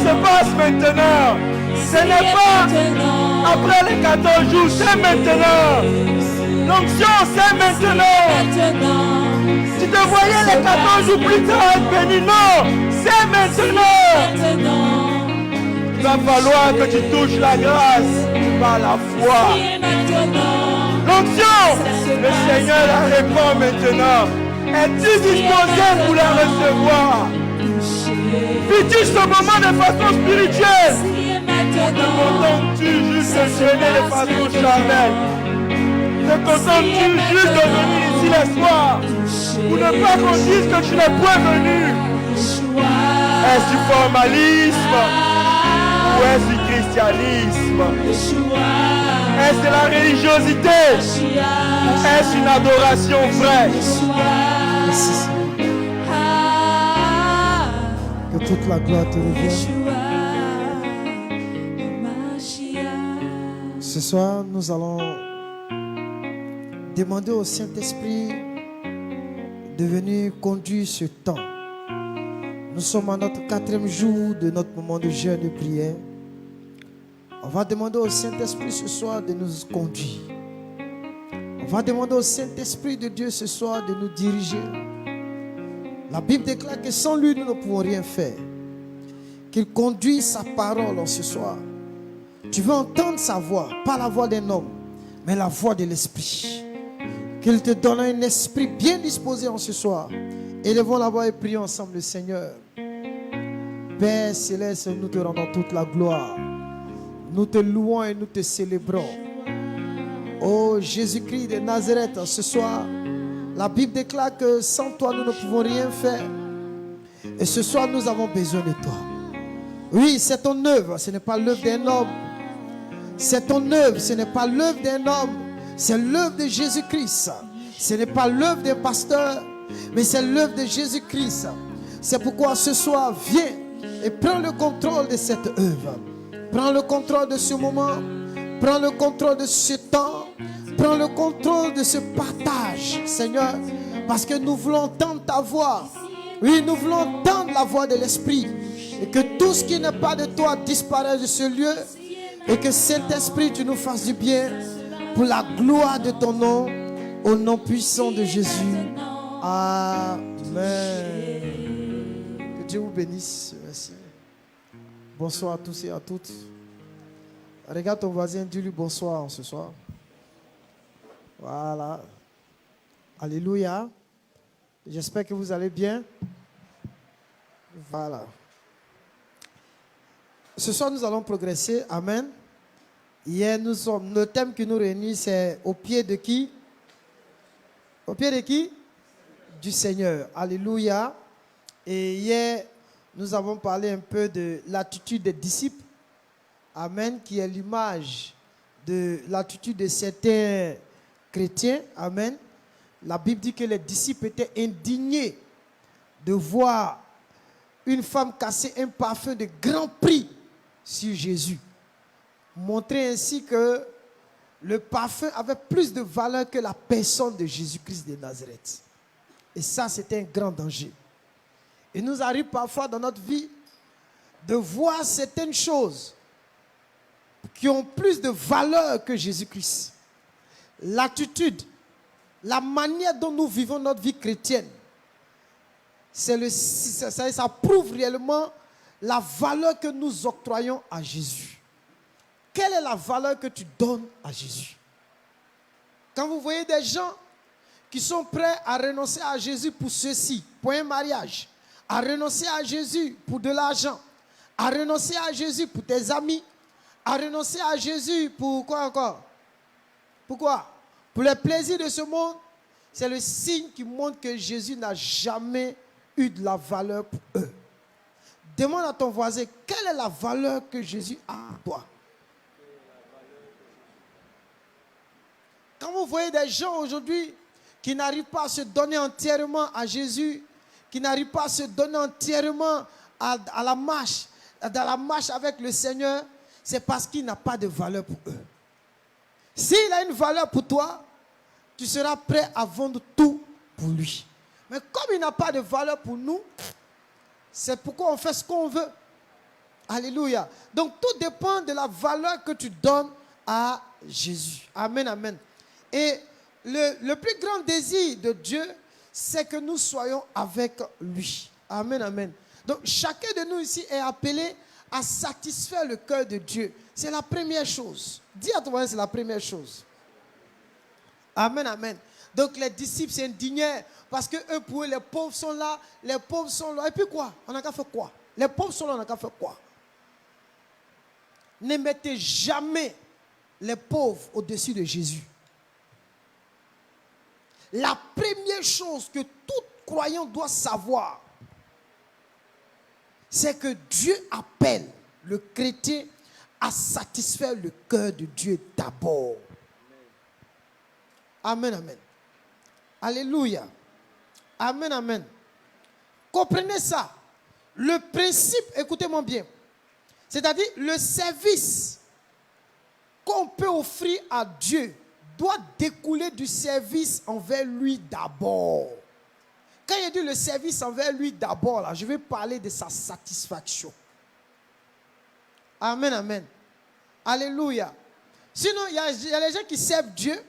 se passe maintenant. Ce n'est pas après les 14 jours, c'est maintenant. L'onction, c'est maintenant. Tu te voyais les 14 jours plus tard être béni. Non, c'est maintenant. Il va falloir que tu touches la grâce par la foi. L'onction, le Seigneur la répand maintenant. Es-tu disposé pour la recevoir? Vis-tu ce moment de façon spirituelle? Te contentes-tu juste de jeûner de façon charnelle? Te contentes-tu juste de venir ici le soir pour ne pas qu'on dise que tu n'es point venu? Est-ce du formalisme ou est-ce du christianisme? Est-ce de la religiosité? Est-ce une adoration vraie? Que toute la gloire te revienne. Ce soir, nous allons demander au Saint-Esprit de venir conduire ce temps. Nous sommes à notre 4e jour de notre moment de jeûne et de prière. On va demander au Saint-Esprit ce soir de nous conduire. On va demander au Saint-Esprit de Dieu ce soir de nous diriger. La Bible déclare que sans lui, nous ne pouvons rien faire. Qu'il conduise sa parole en ce soir. Tu veux entendre sa voix, pas la voix d'un homme, mais la voix de l'Esprit. Qu'il te donne un esprit bien disposé en ce soir. Élevons la voix et prions ensemble le Seigneur. Père céleste, nous te rendons toute la gloire. Nous te louons et nous te célébrons. Oh Jésus-Christ de Nazareth, ce soir, la Bible déclare que sans toi, nous ne pouvons rien faire. Et ce soir, nous avons besoin de toi. Oui, c'est ton œuvre, ce n'est pas l'œuvre d'un homme. C'est ton œuvre, ce n'est pas l'œuvre d'un homme. C'est l'œuvre de Jésus-Christ. Ce n'est pas l'œuvre d'un pasteur, mais c'est l'œuvre de Jésus-Christ. C'est pourquoi ce soir, viens et prends le contrôle de cette œuvre. Prends le contrôle de ce moment. Prends le contrôle de ce temps. Prends le contrôle de ce partage, Seigneur. Parce que nous voulons entendre ta voix. Oui, nous voulons entendre la voix de l'Esprit. Et que tout ce qui n'est pas de toi disparaisse de ce lieu. Et que cet esprit, tu nous fasses du bien. Pour la gloire de ton nom. Au nom puissant de Jésus. Amen. Que Dieu vous bénisse. Merci. Bonsoir à tous et à toutes. Regarde ton voisin, dis-lui bonsoir ce soir. Voilà. Alléluia. J'espère que vous allez bien. Voilà. Ce soir, nous allons progresser. Amen. Hier, le thème qui nous réunit, c'est au pied de qui? Au pied de qui? Du Seigneur. Alléluia. Et hier, nous avons parlé un peu de l'attitude des disciples. Amen. Qui est l'image de l'attitude de certains chrétiens. Amen. La Bible dit que les disciples étaient indignés de voir une femme casser un parfum de grand prix sur Jésus. Montrer ainsi que le parfum avait plus de valeur que la personne de Jésus-Christ de Nazareth. Et ça, c'était un grand danger. Il nous arrive parfois dans notre vie de voir certaines choses qui ont plus de valeur que Jésus-Christ. L'attitude, la manière dont nous vivons notre vie chrétienne, ça prouve réellement la valeur que nous octroyons à Jésus. Quelle est la valeur que tu donnes à Jésus? Quand vous voyez des gens qui sont prêts à renoncer à Jésus pour ceci, pour un mariage, à renoncer à Jésus pour de l'argent, à renoncer à Jésus pour tes amis, à renoncer à Jésus pour quoi encore? Pourquoi? Pour les plaisirs de ce monde, c'est le signe qui montre que Jésus n'a jamais eu de la valeur pour eux. Demande à ton voisin, quelle est la valeur que Jésus a pour toi? Quand vous voyez des gens aujourd'hui qui n'arrivent pas à se donner entièrement à Jésus, qui n'arrivent pas à se donner entièrement à la marche, dans la marche avec le Seigneur, c'est parce qu'il n'a pas de valeur pour eux. S'il a une valeur pour toi, tu seras prêt à vendre tout pour lui. Mais comme il n'a pas de valeur pour nous, c'est pourquoi on fait ce qu'on veut. Alléluia. Donc tout dépend de la valeur que tu donnes à Jésus. Amen, amen. Et le plus grand désir de Dieu, c'est que nous soyons avec lui. Amen, amen. Donc chacun de nous ici est appelé à satisfaire le cœur de Dieu. C'est la première chose. Dis à ton voisin, c'est la première chose. Amen, amen. Donc les disciples s'indignaient parce que eux, pour eux, les pauvres sont là, les pauvres sont là. Et puis quoi? On n'a qu'à faire quoi? Les pauvres sont là, on n'a qu'à faire quoi? Ne mettez jamais les pauvres au-dessus de Jésus. La première chose que tout croyant doit savoir, c'est que Dieu appelle le chrétien à satisfaire le cœur de Dieu d'abord. Amen, amen. Alléluia. Amen, amen. Comprenez ça. Le principe, écoutez-moi bien, c'est-à-dire le service qu'on peut offrir à Dieu doit découler du service envers lui d'abord. Quand il dit le service envers lui d'abord, là, je vais parler de sa satisfaction. Amen, amen. Alléluia. Sinon, il y a les gens qui servent Dieu,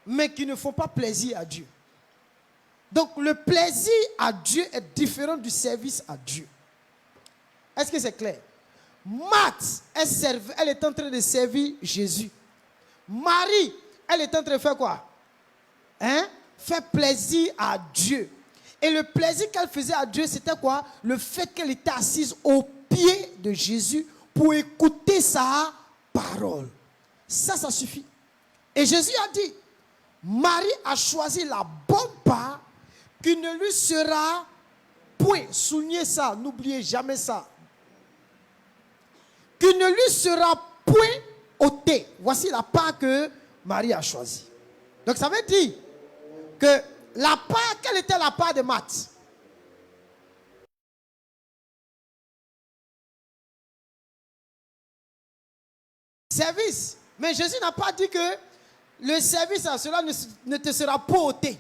mais qui ne font pas plaisir à Dieu. Donc, le plaisir à Dieu est différent du service à Dieu. Est-ce que c'est clair? Marthe, elle est en train de servir Jésus. Marie, elle est en train de faire quoi? Faire plaisir à Dieu. Et le plaisir qu'elle faisait à Dieu, c'était quoi? Le fait qu'elle était assise au pied de Jésus pour écouter sa parole. Ça suffit. Et Jésus a dit, Marie a choisi la bonne part qui ne lui sera point, soulignez ça, n'oubliez jamais ça, qui ne lui sera point ôtée. Voici la part que Marie a choisie. Donc ça veut dire que la part, quelle était la part de Marthe? Service. Mais Jésus n'a pas dit que le service à cela ne te sera pas ôté.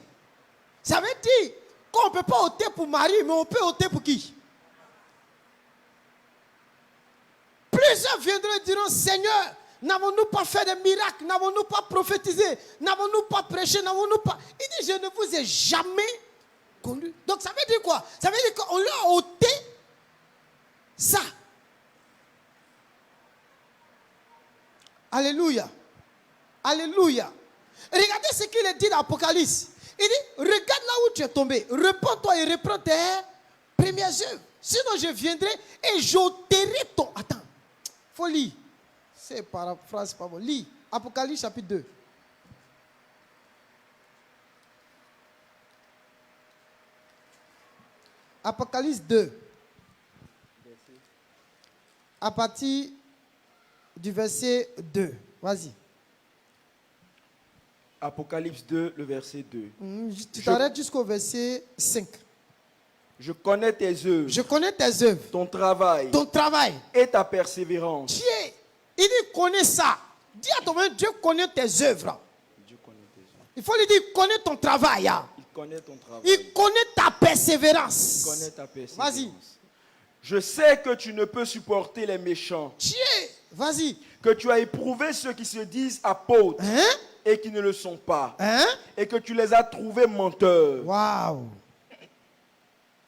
Ça veut dire qu'on ne peut pas ôter pour Marie, mais on peut ôter pour qui? Plusieurs viendront et diront, Seigneur, n'avons-nous pas fait des miracles? N'avons-nous pas prophétisé? N'avons-nous pas prêché? N'avons-nous pas... Il dit, je ne vous ai jamais connu. Donc ça veut dire quoi? Ça veut dire qu'on leur a ôté ça. Alléluia. Alléluia. Regardez ce qu'il est dit dans l'Apocalypse. Il dit, regarde là où tu es tombé. Repends-toi et reprends tes premières œuvres. Sinon je viendrai et j'ôterai ton... Attends. Faut lire. C'est paraphrase, pas bon. Lis. Apocalypse chapitre 2. Apocalypse 2. À partir du verset 2. Vas-y. Apocalypse 2, le verset 2. Tu t'arrêtes jusqu'au verset 5. Je connais tes œuvres. Je connais tes œuvres. Ton travail. Ton travail. Et ta persévérance. Dieu, il dit, connaît ça. Dis à ton voisin, Dieu connaît tes œuvres. Dieu connaît tes œuvres. Il faut lui dire, il connaît ton travail. Il connaît ton travail. Il connaît ta persévérance. Il connaît ta persévérance. Vas-y. Je sais que tu ne peux supporter les méchants. Dieu, vas-y. Que tu as éprouvé ceux qui se disent apôtres et qui ne le sont pas. Et que tu les as trouvés menteurs. Waouh.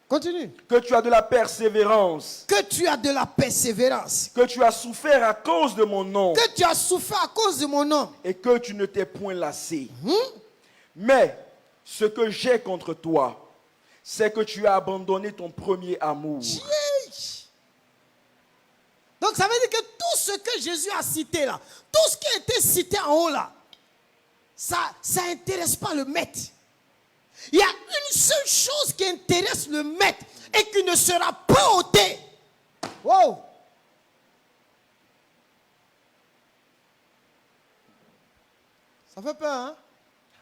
Continue. Que tu as de la persévérance. Que tu as de la persévérance. Que tu as souffert à cause de mon nom. Que tu as souffert à cause de mon nom. Et que tu ne t'es point lassé. Mais ce que j'ai contre toi, c'est que tu as abandonné ton premier amour. Donc ça veut dire que tout ce que Jésus a cité là, tout ce qui a été cité en haut là, ça n'intéresse pas le maître. Il y a une seule chose qui intéresse le maître et qui ne sera pas ôtée. Wow! Ça fait peur, hein?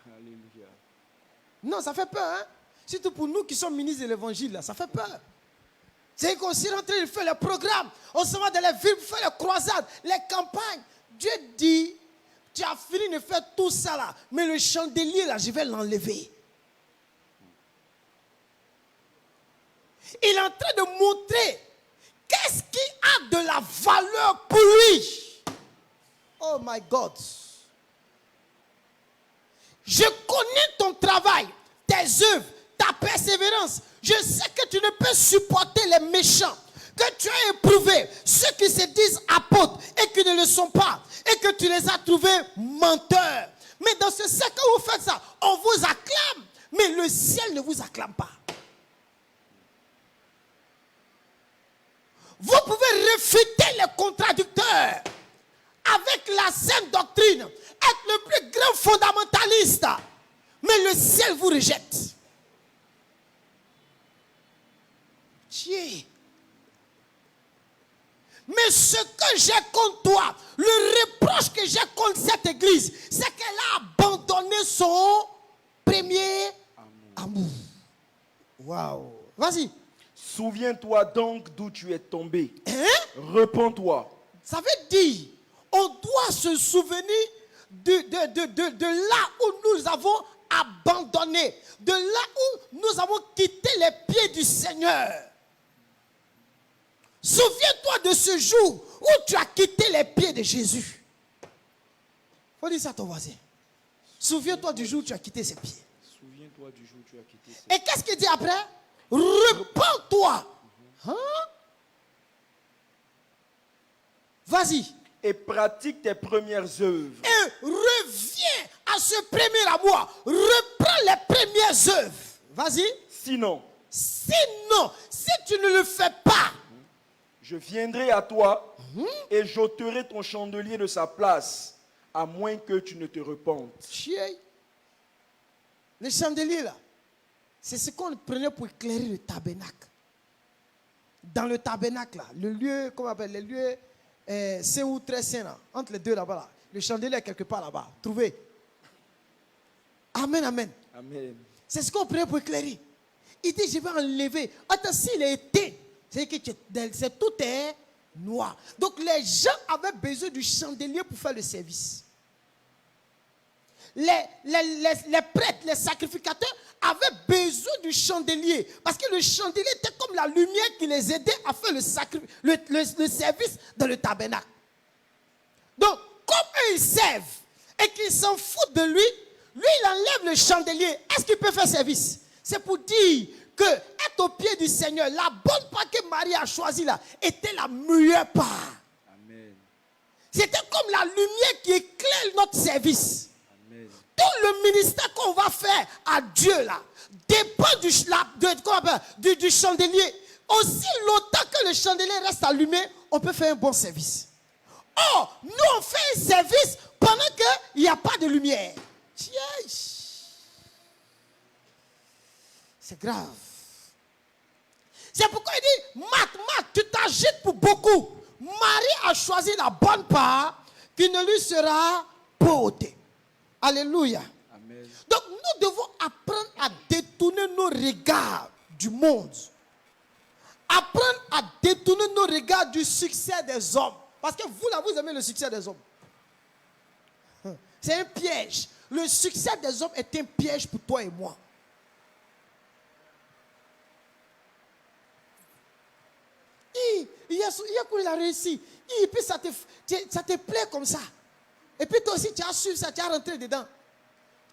Alléluia. Non, ça fait peur, hein? Surtout pour nous qui sommes ministres de l'évangile, là, ça fait peur. C'est qu'on s'est rentré, il fait les programmes, on se va dans les villes, on fait les croisades, les campagnes. Dieu dit, tu as fini de faire tout ça là, mais le chandelier là, je vais l'enlever. Il est en train de montrer qu'est-ce qui a la valeur pour lui. Oh my God. Je connais ton travail, tes œuvres, ta persévérance. Je sais que tu ne peux supporter les méchants, que tu as éprouvé ceux qui se disent apôtres et qui ne le sont pas, et que tu les as trouvés menteurs. Mais dans ce secteur où vous faites ça, on vous acclame, mais le ciel ne vous acclame pas. Vous pouvez réfuter les contradicteurs avec la saine doctrine, être le plus grand fondamentaliste, mais le ciel vous rejette. Dieu. Mais ce que j'ai contre toi, le reproche que j'ai contre cette église, c'est qu'elle a abandonné son premier amour. Waouh. Vas-y. Souviens-toi donc d'où tu es tombé. Hein? Repens-toi. Ça veut dire, on doit se souvenir de là où nous avons abandonné, de là où nous avons quitté les pieds du Seigneur. Souviens-toi de ce jour où tu as quitté les pieds de Jésus. Faut dire ça à ton voisin. Souviens-toi du jour où tu as quitté ses pieds. Souviens-toi du jour où tu as quitté ses pieds. Et qu'est-ce qu'il dit après? Repens-toi. Hein? Vas-y. Et pratique tes premières œuvres. Et reviens à ce premier amour. Reprends les premières œuvres. Vas-y. Sinon, si tu ne le fais pas, je viendrai à toi et j'ôterai ton chandelier de sa place, à moins que tu ne te repentes. Le chandelier là, c'est ce qu'on prenait pour éclairer le tabernacle. Dans le tabernacle là, le lieu, comment on appelle, le lieu saint ou très saint là, entre les deux là-bas là, le chandelier est quelque part là-bas, trouvé. Amen, amen. Amen. C'est ce qu'on prenait pour éclairer. Il dit, je vais enlever. Attends, s'il est été, c'est tout est noir. Donc les gens avaient besoin du chandelier pour faire le service. Les prêtres, les sacrificateurs avaient besoin du chandelier. Parce que le chandelier était comme la lumière qui les aidait à faire le service dans le tabernacle. Donc, comme eux ils servent et qu'ils s'en foutent de lui, il enlève le chandelier. Est-ce qu'il peut faire service? C'est pour dire que être au pied du Seigneur, la bonne part que Marie a choisie là, était la meilleure part. Amen. C'était comme la lumière qui éclaire notre service. Amen. Tout le ministère qu'on va faire à Dieu là, dépend du chandelier. Aussi longtemps que le chandelier reste allumé, on peut faire un bon service. Or, nous on fait un service pendant qu'il n'y a pas de lumière. C'est grave. C'est pourquoi il dit, Marc, tu t'agites pour beaucoup. Marie a choisi la bonne part qui ne lui sera pas ôtée. Alléluia. Amen. Donc nous devons apprendre à détourner nos regards du monde. Apprendre à détourner nos regards du succès des hommes. Parce que vous là, vous aimez le succès des hommes. C'est un piège. Le succès des hommes est un piège pour toi et moi. Il a réussi. Et puis ça te plaît comme ça. Et puis toi aussi, tu as su ça, tu as rentré dedans.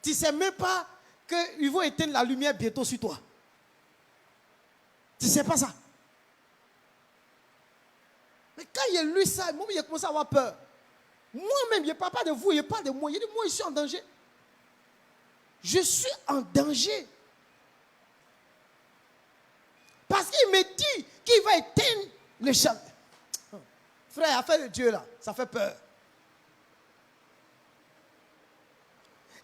Tu ne sais même pas qu'ils vont éteindre la lumière bientôt sur toi. Tu ne sais pas ça. Mais quand il a lu ça, moi, il a commencé à avoir peur. Moi-même, je ne parle pas de vous, je parle de moi. Il dit, moi, je suis en danger. Je suis en danger. Parce qu'il me dit qu'il va éteindre le champ. Frère, affaire de Dieu là, ça fait peur.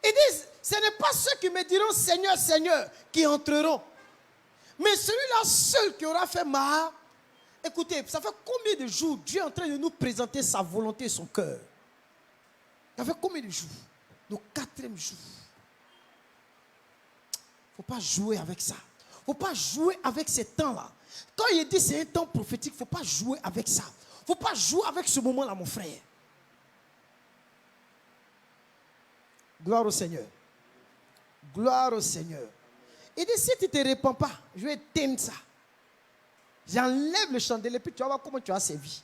Ils disent, ce n'est pas ceux qui me diront Seigneur, Seigneur, qui entreront. Mais celui-là seul qui aura fait ma... Écoutez, ça fait combien de jours Dieu est en train de nous présenter sa volonté et son cœur? Ça fait combien de jours? Le 4e jour. Il ne faut pas jouer avec ça. Il ne faut pas jouer avec ces temps-là. Quand il dit c'est un temps prophétique, il ne faut pas jouer avec ça. Il ne faut pas jouer avec ce moment-là, mon frère. Gloire au Seigneur. Gloire au Seigneur. Il dit, si tu ne te répands pas, je vais éteindre ça. J'enlève le chandelier, puis tu vas voir comment tu as servi.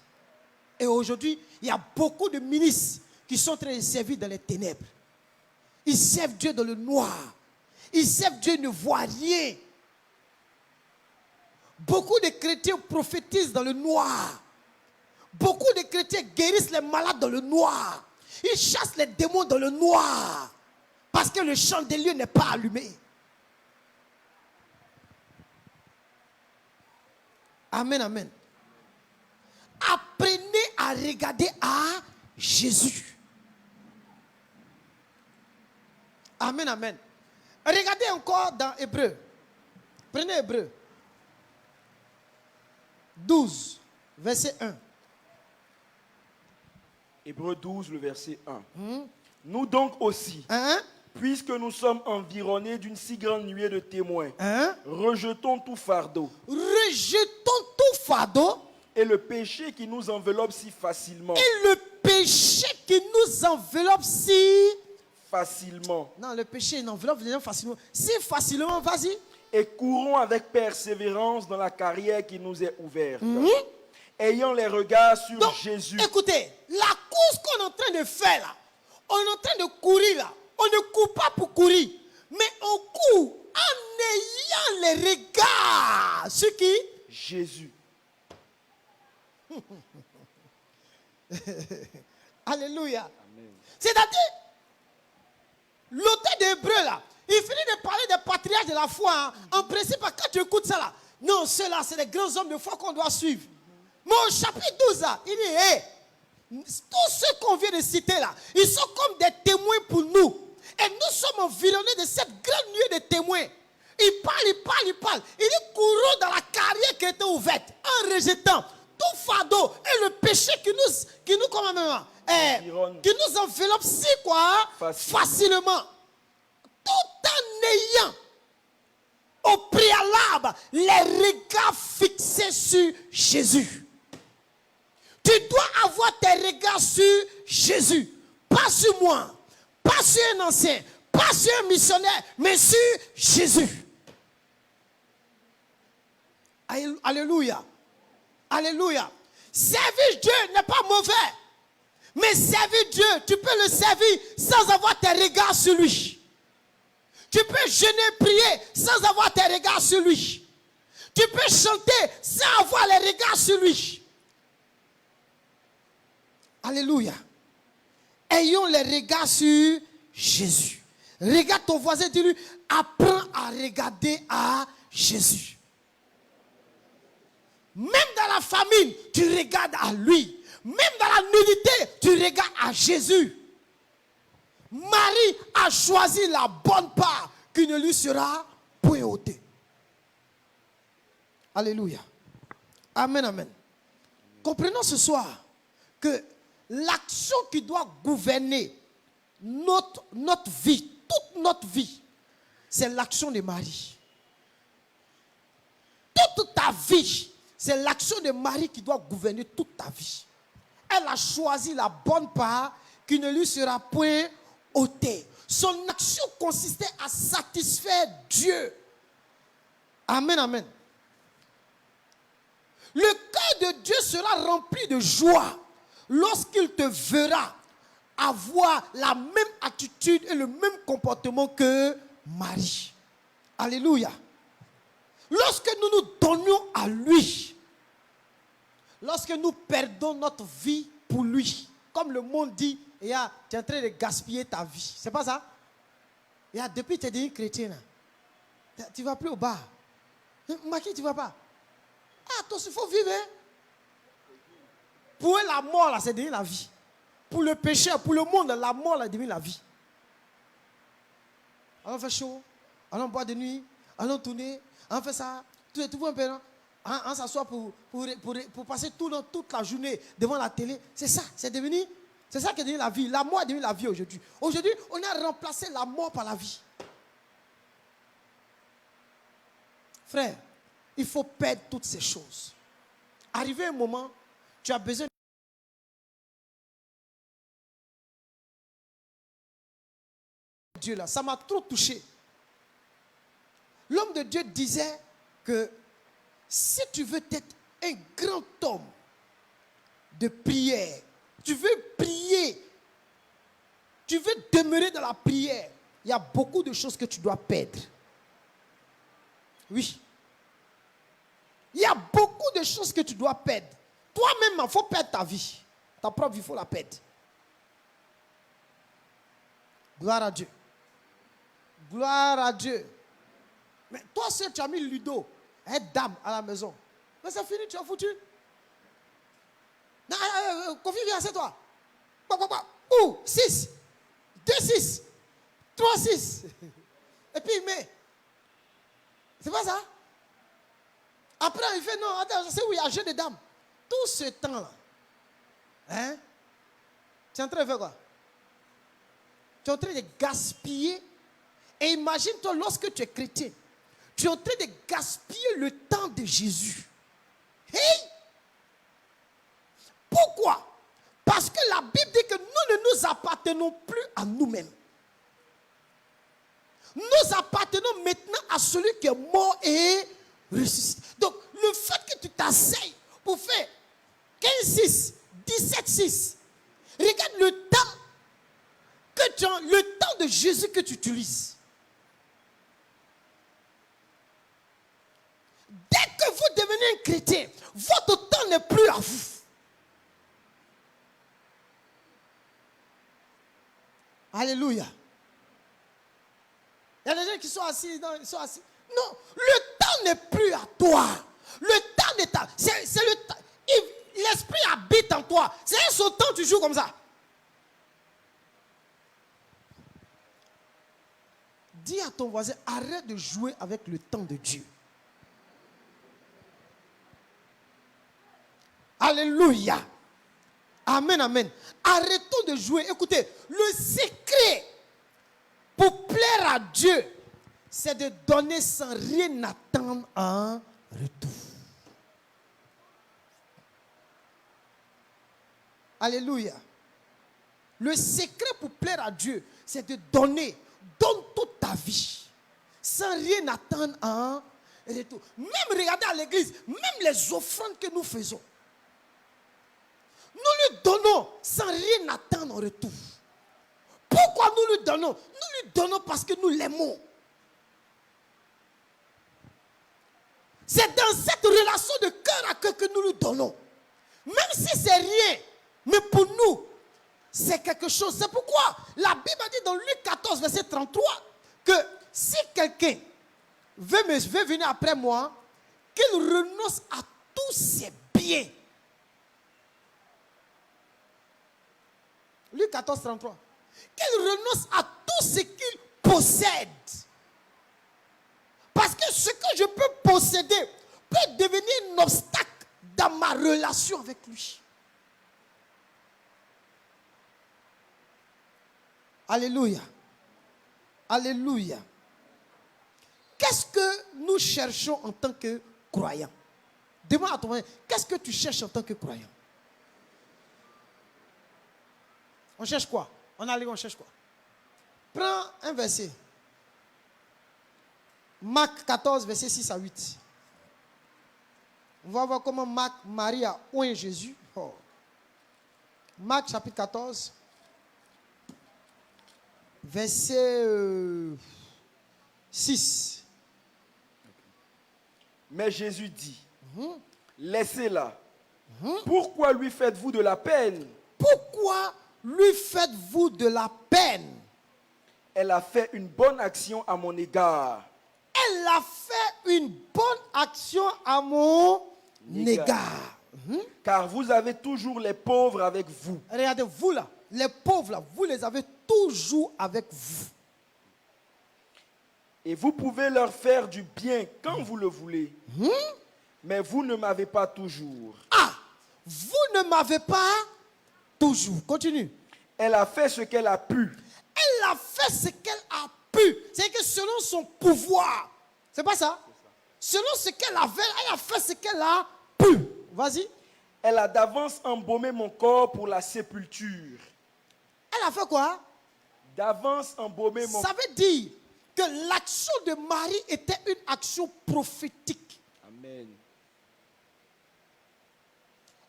Et aujourd'hui, il y a beaucoup de ministres qui sont en train de servir dans les ténèbres. Ils servent Dieu dans le noir. Ils servent Dieu, ils ne voient rien. Beaucoup de chrétiens prophétisent dans le noir. Beaucoup de chrétiens guérissent les malades dans le noir. Ils chassent les démons dans le noir. Parce que le chandelier n'est pas allumé. Amen, amen. Apprenez à regarder à Jésus. Amen, amen. Regardez encore dans Hébreu. Prenez Hébreu 12, verset 1. Hébreu 12, le verset 1. Nous donc aussi, puisque nous sommes environnés d'une si grande nuée de témoins, rejetons tout fardeau. Rejetons tout fardeau. Et le péché qui nous enveloppe si facilement. Et le péché qui nous enveloppe si facilement. Non, le péché n'enveloppe les gens facilement. Si facilement, vas-y. Et courons avec persévérance dans la carrière qui nous est ouverte. Ayant les regards sur Donc, Jésus. Écoutez, la course qu'on est en train de faire là, on est en train de courir là, on ne court pas pour courir, mais on court en ayant les regards sur qui? Jésus. Alléluia. C'est-à-dire, l'auteur d'Hébreu là, il finit de parler des patriarches de la foi. Hein. En principe, quand tu écoutes ça là, non, ceux-là, c'est les grands hommes de foi qu'on doit suivre. Mais au chapitre 12 là, il dit, hey, tous ceux qu'on vient de citer là, ils sont comme des témoins pour nous. Et nous sommes environnés de cette grande nuée de témoins. Il parle. Il dit, courons dans la carrière qui était ouverte, en rejetant tout fardeau et le péché qui nous enveloppe si quoi? Facilement. Tout en ayant au préalable les regards fixés sur Jésus. Tu dois avoir tes regards sur Jésus. Pas sur moi, pas sur un ancien, pas sur un missionnaire, mais sur Jésus. Alléluia. Alléluia. Servir Dieu n'est pas mauvais. Mais servir Dieu, tu peux le servir sans avoir tes regards sur lui. Tu peux jeûner, prier sans avoir tes regards sur lui. Tu peux chanter sans avoir les regards sur lui. Alléluia. Ayons les regards sur Jésus. Regarde ton voisin, dis-lui, apprends à regarder à Jésus. Même dans la famine, tu regardes à lui. Même dans la nudité, tu regardes à Jésus. Marie a choisi la bonne part qui ne lui sera point ôtée. Alléluia. Amen, amen. Comprenons ce soir que l'action qui doit gouverner notre vie, toute notre vie, c'est l'action de Marie. Toute ta vie, c'est l'action de Marie qui doit gouverner toute ta vie. Elle a choisi la bonne part qui ne lui sera point ôtée. Son action consistait à satisfaire Dieu. Amen, amen. Le cœur de Dieu sera rempli de joie lorsqu'il te verra avoir la même attitude et le même comportement que Marie. Alléluia. Lorsque nous nous donnons à lui, lorsque nous perdons notre vie pour lui, comme le monde dit, tu es en train de gaspiller ta vie. C'est pas ça? Depuis que tu es devenu chrétien, tu ne vas plus au bar. Maki, tu ne vas pas. Toi, il faut vivre. Hein? Pour eux, la mort, là, c'est devenu la vie. Pour le pécheur, pour le monde, la mort, là, c'est devenu la vie. Allons faire chaud, allons boire de nuit, allons tourner, allons faire ça. Tout le monde peut, on s'assoit pour passer toute la journée devant la télé. C'est ça, c'est ça qui est devenu la vie. La mort est devenue la vie aujourd'hui. Aujourd'hui, on a remplacé la mort par la vie. Frère, il faut perdre toutes ces choses. Arrivé un moment, tu as besoin de Dieu là. Ça m'a trop touché. L'homme de Dieu disait que si tu veux être un grand homme de prière. Tu veux prier. Tu veux demeurer dans la prière. Il y a beaucoup de choses que tu dois perdre. Oui. Il y a beaucoup de choses que tu dois perdre. Toi-même, il faut perdre ta vie. Ta propre vie, il faut la perdre. Gloire à Dieu. Gloire à Dieu. Mais toi seul, tu as mis Ludo, dame à la maison. Mais c'est fini, tu as foutu. Kofi, viens, c'est toi. Ou 6, 2, 6, 3, 6. Et puis il met. C'est pas ça? Après, il fait non, attends, je sais où il y a un jeu de dames. Tout ce temps-là, hein? Tu es en train de faire quoi? Tu es en train de gaspiller. Et imagine-toi, lorsque tu es chrétien, tu es en train de gaspiller le temps de Jésus. Hey! Pourquoi? Parce que la Bible dit que nous ne nous appartenons plus à nous-mêmes. Nous appartenons maintenant à celui qui est mort et ressuscité. Donc, le fait que tu t'asseyes pour faire 15-6, 17-6, regarde le temps que tu as, le temps de Jésus que tu utilises. Dès que vous devenez un chrétien, votre temps n'est plus à vous. Alléluia. Il y a des gens qui sont assis. Non, ils sont assis. Non, le temps n'est plus à toi. Le temps n'est à... C'est le temps. L'esprit habite en toi. C'est un seul temps, tu joues comme ça. Dis à ton voisin, arrête de jouer avec le temps de Dieu. Alléluia. Amen, amen. Arrêtons de jouer. Écoutez, le secret pour plaire à Dieu, c'est de donner sans rien attendre en retour. Alléluia. Le secret pour plaire à Dieu, c'est de donner. Donne toute ta vie. Sans rien attendre en retour. Même regardez à l'église, même les offrandes que nous faisons. Nous lui donnons sans rien attendre en retour. Pourquoi nous lui donnons? Nous lui donnons parce que nous l'aimons. C'est dans cette relation de cœur à cœur que nous lui donnons. Même si c'est rien, mais pour nous, c'est quelque chose. C'est pourquoi la Bible dit dans Luc 14, verset 33, que si quelqu'un veut venir après moi, qu'il renonce à tous ses biens. Luc 14, 33. Qu'il renonce à tout ce qu'il possède. Parce que ce que je peux posséder peut devenir un obstacle dans ma relation avec lui. Alléluia. Alléluia. Qu'est-ce que nous cherchons en tant que croyants? Demande à ton voisin, qu'est-ce que tu cherches en tant que croyant? On cherche quoi? On cherche quoi? Prends un verset. Marc 14, verset 6 à 8. On va voir comment Marie a oint Jésus. Oh. Marc chapitre 14, verset 6. Mais Jésus dit, laissez-la. Pourquoi lui faites-vous de la peine? Pourquoi lui faites-vous de la peine? Elle a fait une bonne action à mon égard. Elle a fait une bonne action à mon égard. Car vous avez toujours les pauvres avec vous. Regardez, vous là, les pauvres là, vous les avez toujours avec vous. Et vous pouvez leur faire du bien quand vous le voulez. Mais vous ne m'avez pas toujours. Ah, vous ne m'avez pas toujours. Continue. Elle a fait ce qu'elle a pu. Elle a fait ce qu'elle a pu. C'est que selon son pouvoir. C'est pas ça? Selon ce qu'elle avait, elle a fait ce qu'elle a pu. Vas-y. Elle a d'avance embaumé mon corps pour la sépulture. Elle a fait quoi? D'avance embaumé mon corps. Ça veut dire que l'action de Marie était une action prophétique. Amen.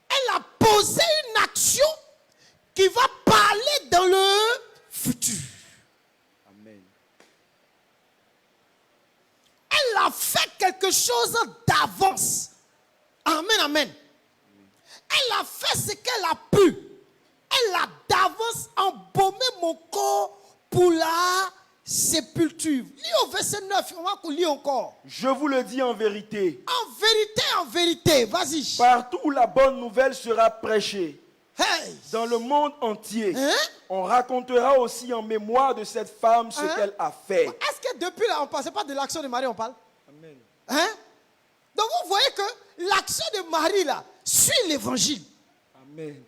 Elle a posé quelque chose d'avance. Amen, amen. Elle a fait ce qu'elle a pu. Elle a d'avance embaumé mon corps pour la sépulture. Lis au verset 9, on va lire encore. Je vous le dis en vérité. En vérité, vas-y. Partout où la bonne nouvelle sera prêchée, Hey. dans le monde entier, Hein? on racontera aussi en mémoire de cette femme ce Hein? qu'elle a fait. Est-ce que depuis là, on ne parle pas de l'action de Marie, on parle? Amen. Hein? Donc vous voyez que l'action de Marie là suit l'évangile. Amen.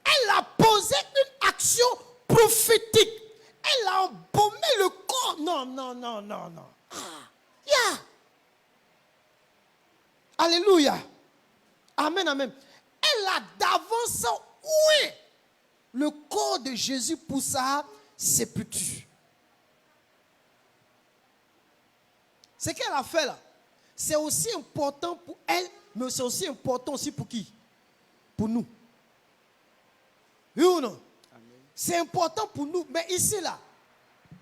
Elle a posé une action prophétique. Elle a embaumé le corps. Non. Yeah. Alléluia. Amen, amen. Elle a d'avance oué le corps de Jésus pour sa sépulture. Ce qu'elle a fait là, c'est aussi important pour elle, mais c'est aussi important aussi pour qui? Pour nous. Oui ou non? C'est important pour nous. Mais ici là,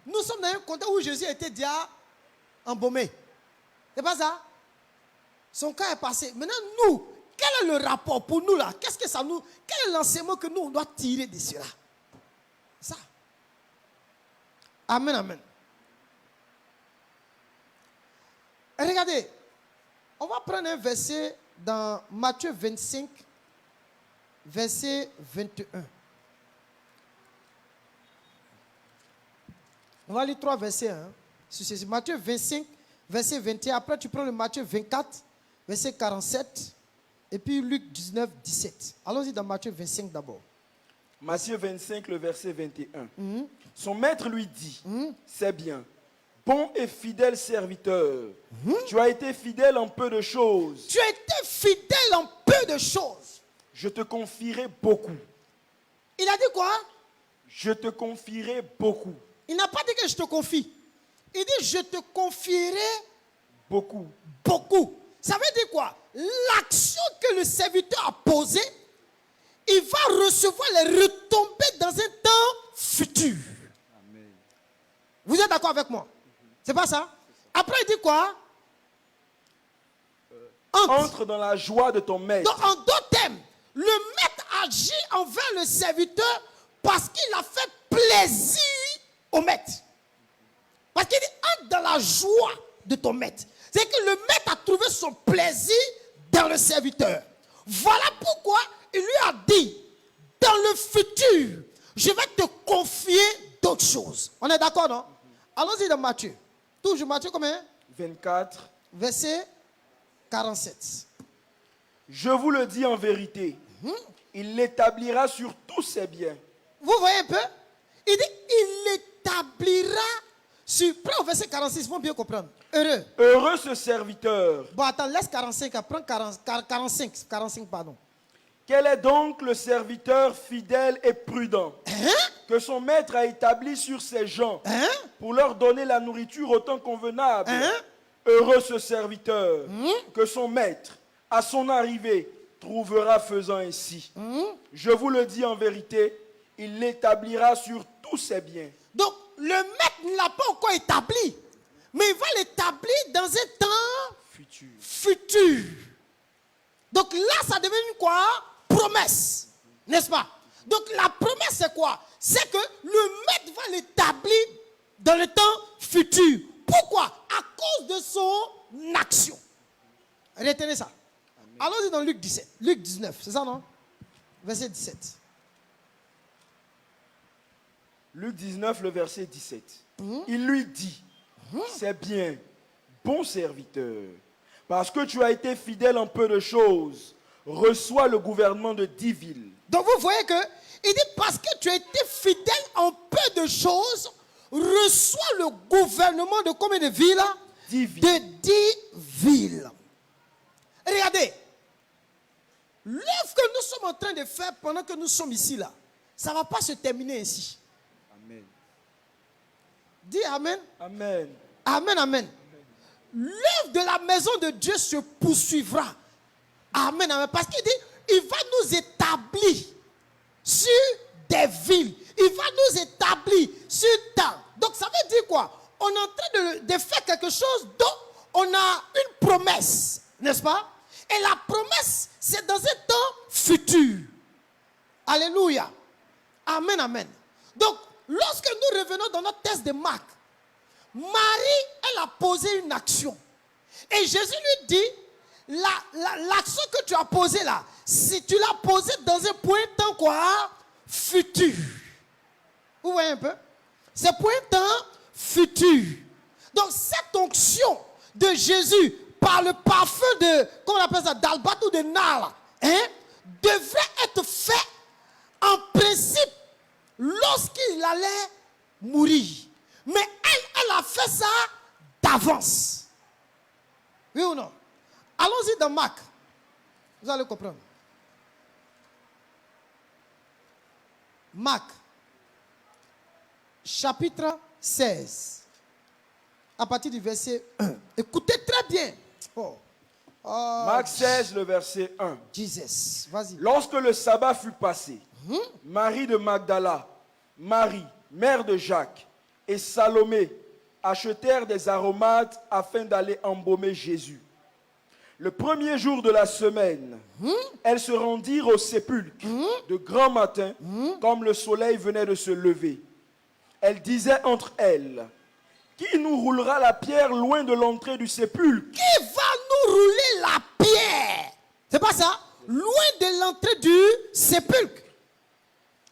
nous sommes dans un contexte où Jésus a été déjà embaumé. C'est pas ça? Son cas est passé. Maintenant, nous, quel est le rapport pour nous là? Qu'est-ce que ça nous... Quel est l'enseignement que nous, on doit tirer de cela? Ça. Amen, amen. Et regardez, on va prendre un verset dans Matthieu 25, verset 21. On va lire 3 versets. Hein. C'est Matthieu 25, verset 21. Après, tu prends le Matthieu 24, verset 47. Et puis Luc 19, 17. Allons-y dans Matthieu 25 d'abord. Matthieu 25, le verset 21. Son maître lui dit, c'est bien, bon et fidèle serviteur, tu as été fidèle en peu de choses. Tu as été fidèle en peu de choses. Je te confierai beaucoup. Il a dit quoi? Je te confierai beaucoup. Il n'a pas dit que je te confie. Il dit je te confierai Beaucoup. beaucoup. Ça veut dire quoi? L'action que le serviteur a posée, il va recevoir les retombées dans un temps futur. Amen. Vous êtes d'accord avec moi? C'est pas ça? Après, il dit quoi? Entre dans la joie de ton maître. Donc, en d'autres termes, le maître agit envers le serviteur parce qu'il a fait plaisir au maître. Parce qu'il dit entre dans la joie de ton maître. C'est que le maître a trouvé son plaisir dans le serviteur. Voilà pourquoi il lui a dit, dans le futur, je vais te confier d'autres choses. On est d'accord, non? Allons-y dans Matthieu. Toujours Matthieu combien? 24. Verset 47. Je vous le dis en vérité, il l'établira sur tous ses biens. Vous voyez un peu? Il dit, il l'établira sur... Prends au verset 46, il faut bien comprendre. Heureux. Heureux ce serviteur. Bon, attends, laisse 45, prends 45, pardon. Quel est donc le serviteur fidèle et prudent que son maître a établi sur ses gens pour leur donner la nourriture au temps convenable? Heureux ce serviteur que son maître, à son arrivée, trouvera faisant ainsi. Je vous le dis en vérité, il l'établira sur tous ses biens. Donc, le maître ne l'a pas encore établi, mais il va l'établir dans un temps futur. Donc là, ça devient une quoi? Promesse. N'est-ce pas? Donc la promesse, c'est quoi? C'est que le maître va l'établir dans le temps futur. Pourquoi? À cause de son action. Retenez ça. Allons-y dans Luc 17. Luc 19, c'est ça, non? Verset 17. Luc 19, le verset 17. Il lui dit, c'est bien, bon serviteur, parce que tu as été fidèle en peu de choses, reçois le gouvernement de 10 villes. Donc vous voyez que, il dit parce que tu as été fidèle en peu de choses, reçois le gouvernement de combien de villes? 10 villes. De 10 villes. Regardez, l'œuvre que nous sommes en train de faire pendant que nous sommes ici là, ça ne va pas se terminer ainsi. Amen. Dis Amen. Amen. Amen, amen. L'œuvre de la maison de Dieu se poursuivra. Amen, amen. Parce qu'il dit, il va nous établir sur des villes. Il va nous établir sur temps. Donc ça veut dire quoi? on est en train de faire quelque chose dont on a une promesse, n'est-ce pas? Et la promesse, c'est dans un temps futur. Alléluia. Amen, amen. Donc, lorsque nous revenons dans notre texte de Marc, Marie, elle a posé une action. Et Jésus lui dit, l'action que tu as posée là, si tu l'as posée dans un point de temps quoi? Futur. Vous voyez un peu? C'est point de temps futur. Donc cette onction de Jésus par le parfum de, comment on appelle ça, d'albâtre ou de nard, devrait être fait en principe lorsqu'il allait mourir. Mais elle a fait ça d'avance. Oui ou non? Allons-y dans Marc. Vous allez comprendre. Marc, chapitre 16. À partir du verset 1. Écoutez très bien. Marc 16, le verset 1. Jesus, vas-y. Lorsque le sabbat fut passé, Marie de Magdala, Marie, mère de Jacques, et Salomé achetèrent des aromates afin d'aller embaumer Jésus. Le premier jour de la semaine, elles se rendirent au sépulcre de grand matin, comme le soleil venait de se lever. Elles disaient entre elles, qui nous roulera la pierre loin de l'entrée du sépulcre? Qui va nous rouler la pierre? C'est pas ça? Loin de l'entrée du sépulcre.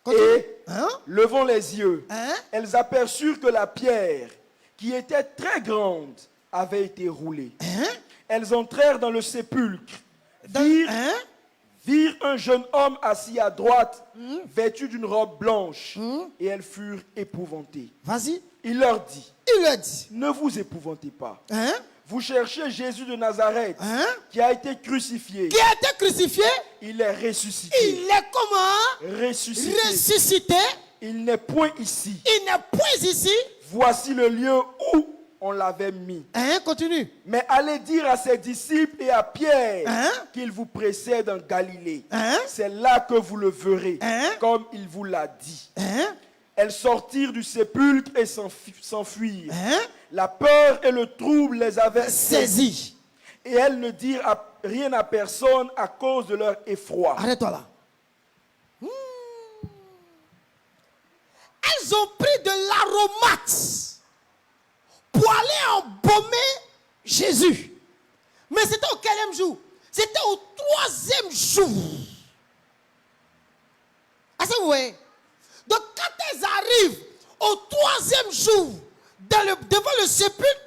Continue. Et, levant les yeux, elles aperçurent que la pierre, qui était très grande, avait été roulée. Elles entrèrent dans le sépulcre, virent un jeune homme assis à droite, vêtu d'une robe blanche, et elles furent épouvantées. Vas-y. Il leur dit, ne vous épouvantez pas. Vous cherchez Jésus de Nazareth, qui a été crucifié. Qui a été crucifié? Il est ressuscité. Il est comment? Ressuscité. Ressuscité. Il n'est point ici. Il n'est point ici. Voici le lieu où on l'avait mis. Continue. Mais allez dire à ses disciples et à Pierre qu'il vous précède en Galilée. C'est là que vous le verrez, comme il vous l'a dit. Elles sortirent du sépulcre et s'enfuirent. La peur et le trouble les avaient saisies. Et elles ne dirent rien à personne à cause de leur effroi. Arrête-toi là. Elles ont pris de l'aromate pour aller embaumer Jésus. Mais c'était au quatrième jour? C'était au troisième jour. Est-ce que vous voyez? Donc quand elles arrivent au troisième jour devant le sépulcre,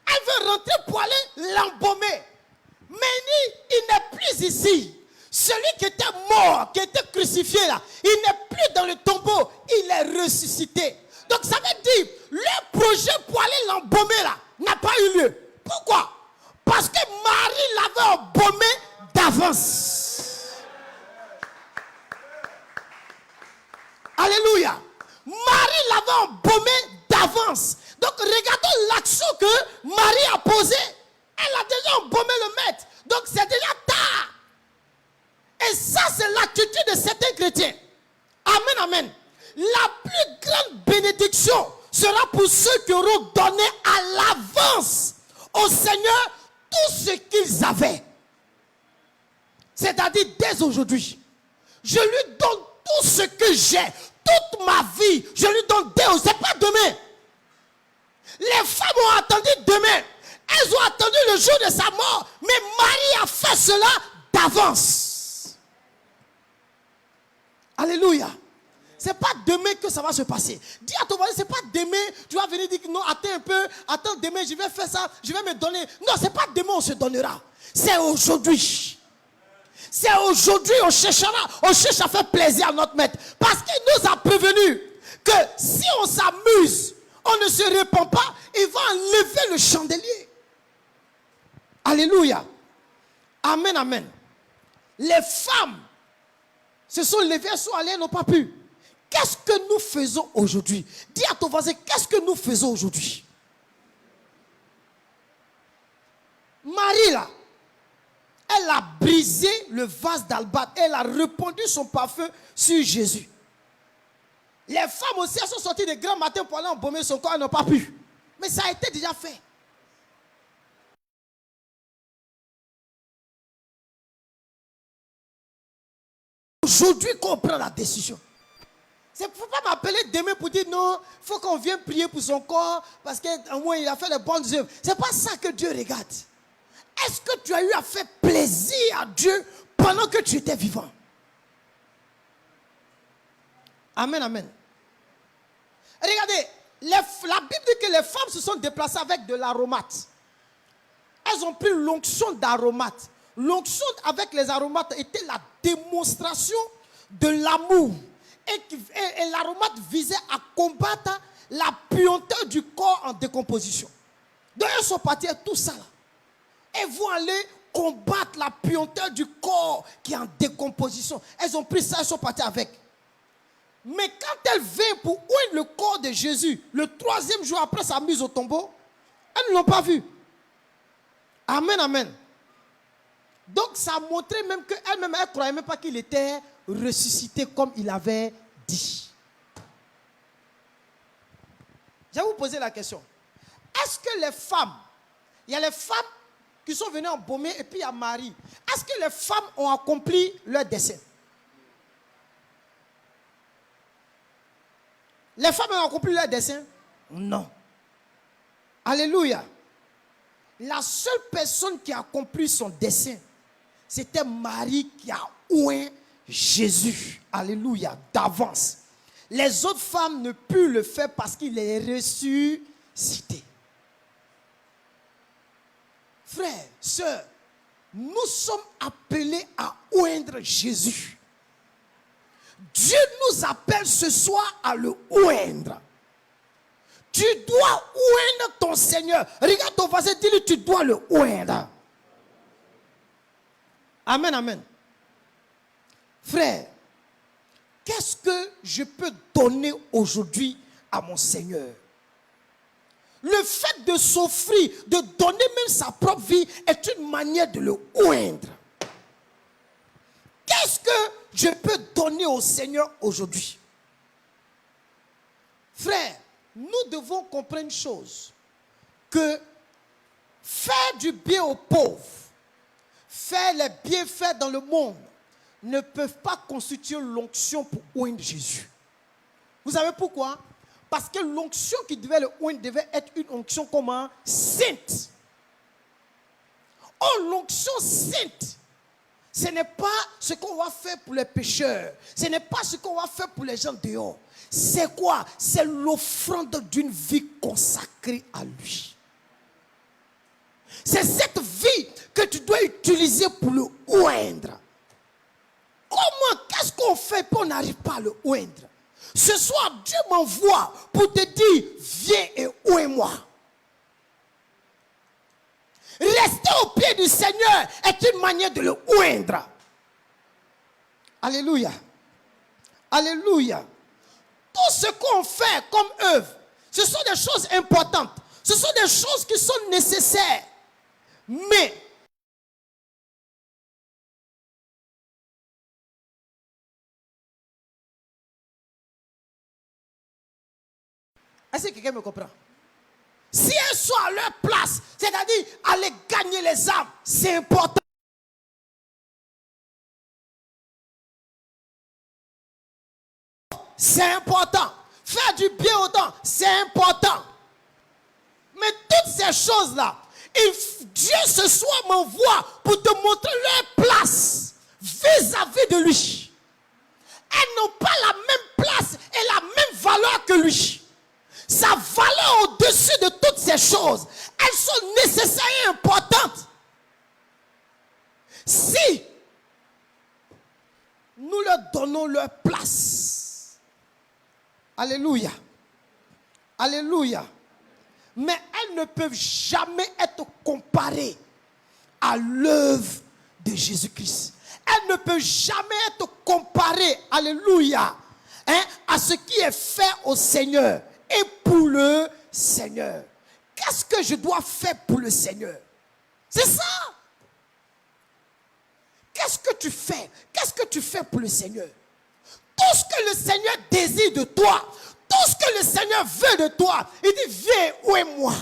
elles veulent rentrer pour aller l'embaumer. Mais il n'est plus ici. Celui qui était mort, qui était crucifié là, il n'est plus dans le tombeau, il est ressuscité. Donc ça veut dire, le projet pour aller l'embaumer là n'a pas eu lieu. Pourquoi? Parce que Marie l'avait embaumé d'avance. Alléluia. Marie l'avait embaumé d'avance. Donc regardons l'action que Marie a posée. Elle a déjà embaumé le maître. Donc c'est déjà tard. Et ça c'est l'attitude de certains chrétiens. Amen, amen. La plus grande bénédiction sera pour ceux qui auront donné à l'avance au Seigneur tout ce qu'ils avaient. C'est-à-dire dès aujourd'hui. Je lui donne tout ce que j'ai, toute ma vie. Je lui donne dès aujourd'hui. C'est pas demain. Les femmes ont attendu demain. Elles ont attendu le jour de sa mort. Mais Marie a fait cela d'avance. Alléluia. C'est pas demain que ça va se passer. Dis à ton voisin, c'est pas demain. Tu vas venir dire non, attends un peu. Attends demain, je vais faire ça. Je vais me donner. Non, c'est pas demain on se donnera. C'est aujourd'hui. C'est aujourd'hui on cherchera. On cherche à faire plaisir à notre maître. Parce qu'il nous a prévenu que si on s'amuse, on ne se répand pas, il va enlever le chandelier. Alléluia. Amen, amen. Les femmes se sont levées, sont allées, n'ont pas pu. Qu'est-ce que nous faisons aujourd'hui? Dis à ton voisin, qu'est-ce que nous faisons aujourd'hui? Marie là, elle a brisé le vase d'albâtre. Elle a répandu son parfum sur Jésus. Les femmes aussi, elles sont sorties de grand matin pour aller embaumer son corps, elles n'ont pas pu. Mais ça a été déjà fait. Aujourd'hui qu'on prend la décision. Il ne faut pas m'appeler demain pour dire non, il faut qu'on vienne prier pour son corps parce qu'au moins il a fait les bonnes œuvres. Ce n'est pas ça que Dieu regarde. Est-ce que tu as eu à faire plaisir à Dieu pendant que tu étais vivant? Amen, amen. Regardez, la Bible dit que les femmes se sont déplacées avec de l'aromate. Elles ont pris l'onction d'aromate. L'onction avec les aromates était la démonstration de l'amour. Et l'aromate visait à combattre la puanteur du corps en décomposition. Donc elles sont parties avec tout ça là. Elles vont aller combattre la puanteur du corps qui est en décomposition. Elles ont pris ça, elles sont parties avec. Mais quand elles viennent pour oindre le corps de Jésus, le 3e jour après sa mise au tombeau, elles ne l'ont pas vu. Amen, amen. Donc ça a montré même qu'elle-même, elle ne croyait même pas qu'il était ressuscité comme il avait dit. Je vais vous poser la question. Est-ce que les femmes, il y a les femmes qui sont venues embaumer et puis il y a Marie. Est-ce que les femmes ont accompli leur dessein? Les femmes ont accompli leur dessein? Non. Alléluia. La seule personne qui a accompli son dessein, c'était Marie qui a oint Jésus. Alléluia. D'avance. Les autres femmes ne purent le faire parce qu'il est ressuscité. Frères, sœurs, nous sommes appelés à oindre Jésus. Dieu nous appelle ce soir à le oindre. Tu dois oindre ton Seigneur. Regarde ton voisin, dis-lui, tu dois le oindre. Amen, amen. Frère, qu'est-ce que je peux donner aujourd'hui à mon Seigneur? Le fait de s'offrir, de donner même sa propre vie est une manière de le oindre. Qu'est-ce que je peux donner au Seigneur aujourd'hui? Frère, nous devons comprendre une chose, que faire du bien aux pauvres, faire les bienfaits dans le monde, ne peuvent pas constituer l'onction pour oindre Jésus. Vous savez pourquoi? Parce que l'onction qui devait le oindre devait être une onction comment? Sainte. Oh, l'onction sainte, ce n'est pas ce qu'on va faire pour les pécheurs. Ce n'est pas ce qu'on va faire pour les gens dehors. C'est quoi? C'est l'offrande d'une vie consacrée à lui. C'est cette vie que tu dois utiliser pour le oindre. Comment? Qu'est-ce qu'on fait pour on n'arrive pas à le oindre? Ce soir, Dieu m'envoie pour te dire, viens et oins-moi. Rester au pied du Seigneur est une manière de le oindre. Alléluia. Alléluia. Tout ce qu'on fait comme œuvre, ce sont des choses importantes. Ce sont des choses qui sont nécessaires. Mais est-ce que quelqu'un me comprend? Si elles sont à leur place, c'est-à-dire aller gagner les âmes, c'est important. C'est important. Faire du bien aux gens, c'est important. Mais toutes ces choses-là, Dieu ce soir m'envoie pour te montrer leur place vis-à-vis de lui. Elles n'ont pas la même place et la même valeur que lui. Sa valeur au-dessus de toutes ces choses, elles sont nécessaires et importantes. Si nous leur donnons leur place, alléluia, alléluia, mais elles ne peuvent jamais être comparées à l'œuvre de Jésus-Christ. Elles ne peuvent jamais être comparées, alléluia, à ce qui est fait au Seigneur et pour le Seigneur. Qu'est-ce que je dois faire pour le Seigneur? C'est ça. Qu'est-ce que tu fais? Qu'est-ce que tu fais pour le Seigneur? Tout ce que le Seigneur désire de toi, Tout ce que le Seigneur veut de toi, il dit, viens, où est moi?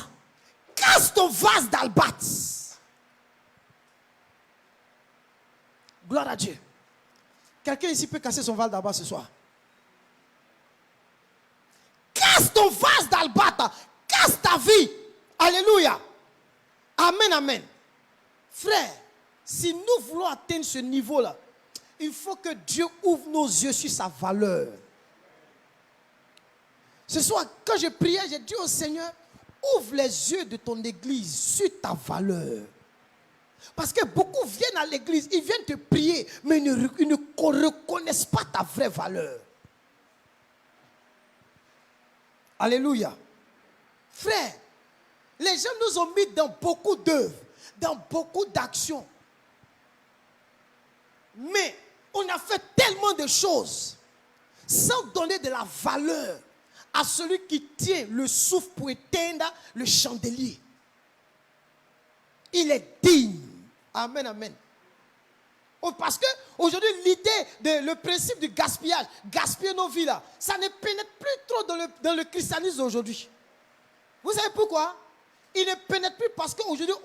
Casse ton vase d'albâtre. Gloire à Dieu. Quelqu'un ici peut casser son vase d'albâtre ce soir. Casse ton vase d'albâtre. Casse ta vie. Alléluia. Amen, amen. Frère, si nous voulons atteindre ce niveau-là, il faut que Dieu ouvre nos yeux sur sa valeur. Ce soir, quand je priais, j'ai dit au Seigneur, ouvre les yeux de ton église sur ta valeur. Parce que beaucoup viennent à l'église, ils viennent te prier, mais ils ne reconnaissent pas ta vraie valeur. Alléluia. Frère, les gens nous ont mis dans beaucoup d'œuvres, dans beaucoup d'actions. Mais on a fait tellement de choses sans donner de la valeur à celui qui tient le souffle pour éteindre le chandelier. Il est digne. Amen, amen. Parce que aujourd'hui, l'idée, le principe du gaspillage, gaspiller nos vies là, ça ne pénètre plus trop dans le christianisme aujourd'hui. Vous savez pourquoi? Il ne pénètre plus parce qu'aujourd'hui,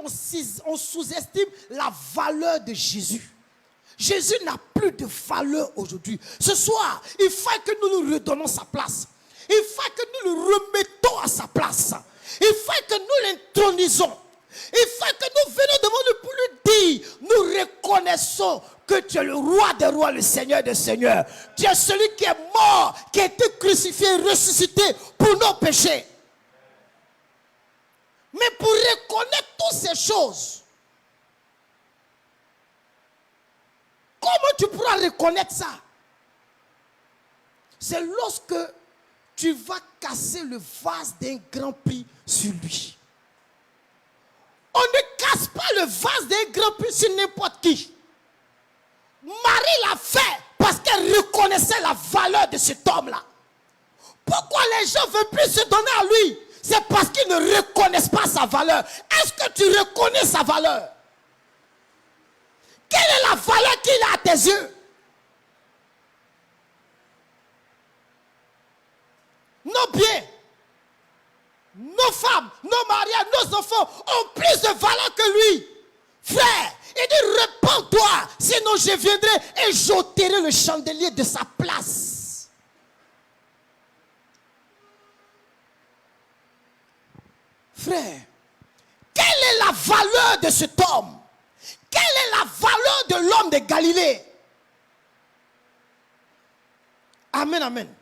on sous-estime la valeur de Jésus. Jésus n'a plus de valeur aujourd'hui. Ce soir, il faut que nous nous redonnons sa place. Il faut que nous le remettons à sa place. Il faut que nous l'intronisons. Il faut que nous venons devant lui pour lui dire, nous reconnaissons que tu es le roi des rois, le Seigneur des seigneurs. Tu es celui qui est mort, qui a été crucifié, ressuscité pour nos péchés. Mais pour reconnaître toutes ces choses, comment tu pourras reconnaître ça? C'est lorsque tu vas casser le vase d'un grand prix sur lui. On ne casse pas le vase d'un grand prix sur n'importe qui. Marie l'a fait parce qu'elle reconnaissait la valeur de cet homme-là. Pourquoi les gens ne veulent plus se donner à lui? C'est parce qu'ils ne reconnaissent pas sa valeur. Est-ce que tu reconnais sa valeur? Quelle est la valeur qu'il a à tes yeux? Nos biens, nos femmes, nos mariages, nos enfants ont plus de valeur que lui. Frère, il dit, répands-toi, sinon je viendrai et j'ôterai le chandelier de sa place. Frère, quelle est la valeur de cet homme? Quelle est la valeur de l'homme de Galilée? Amen, amen.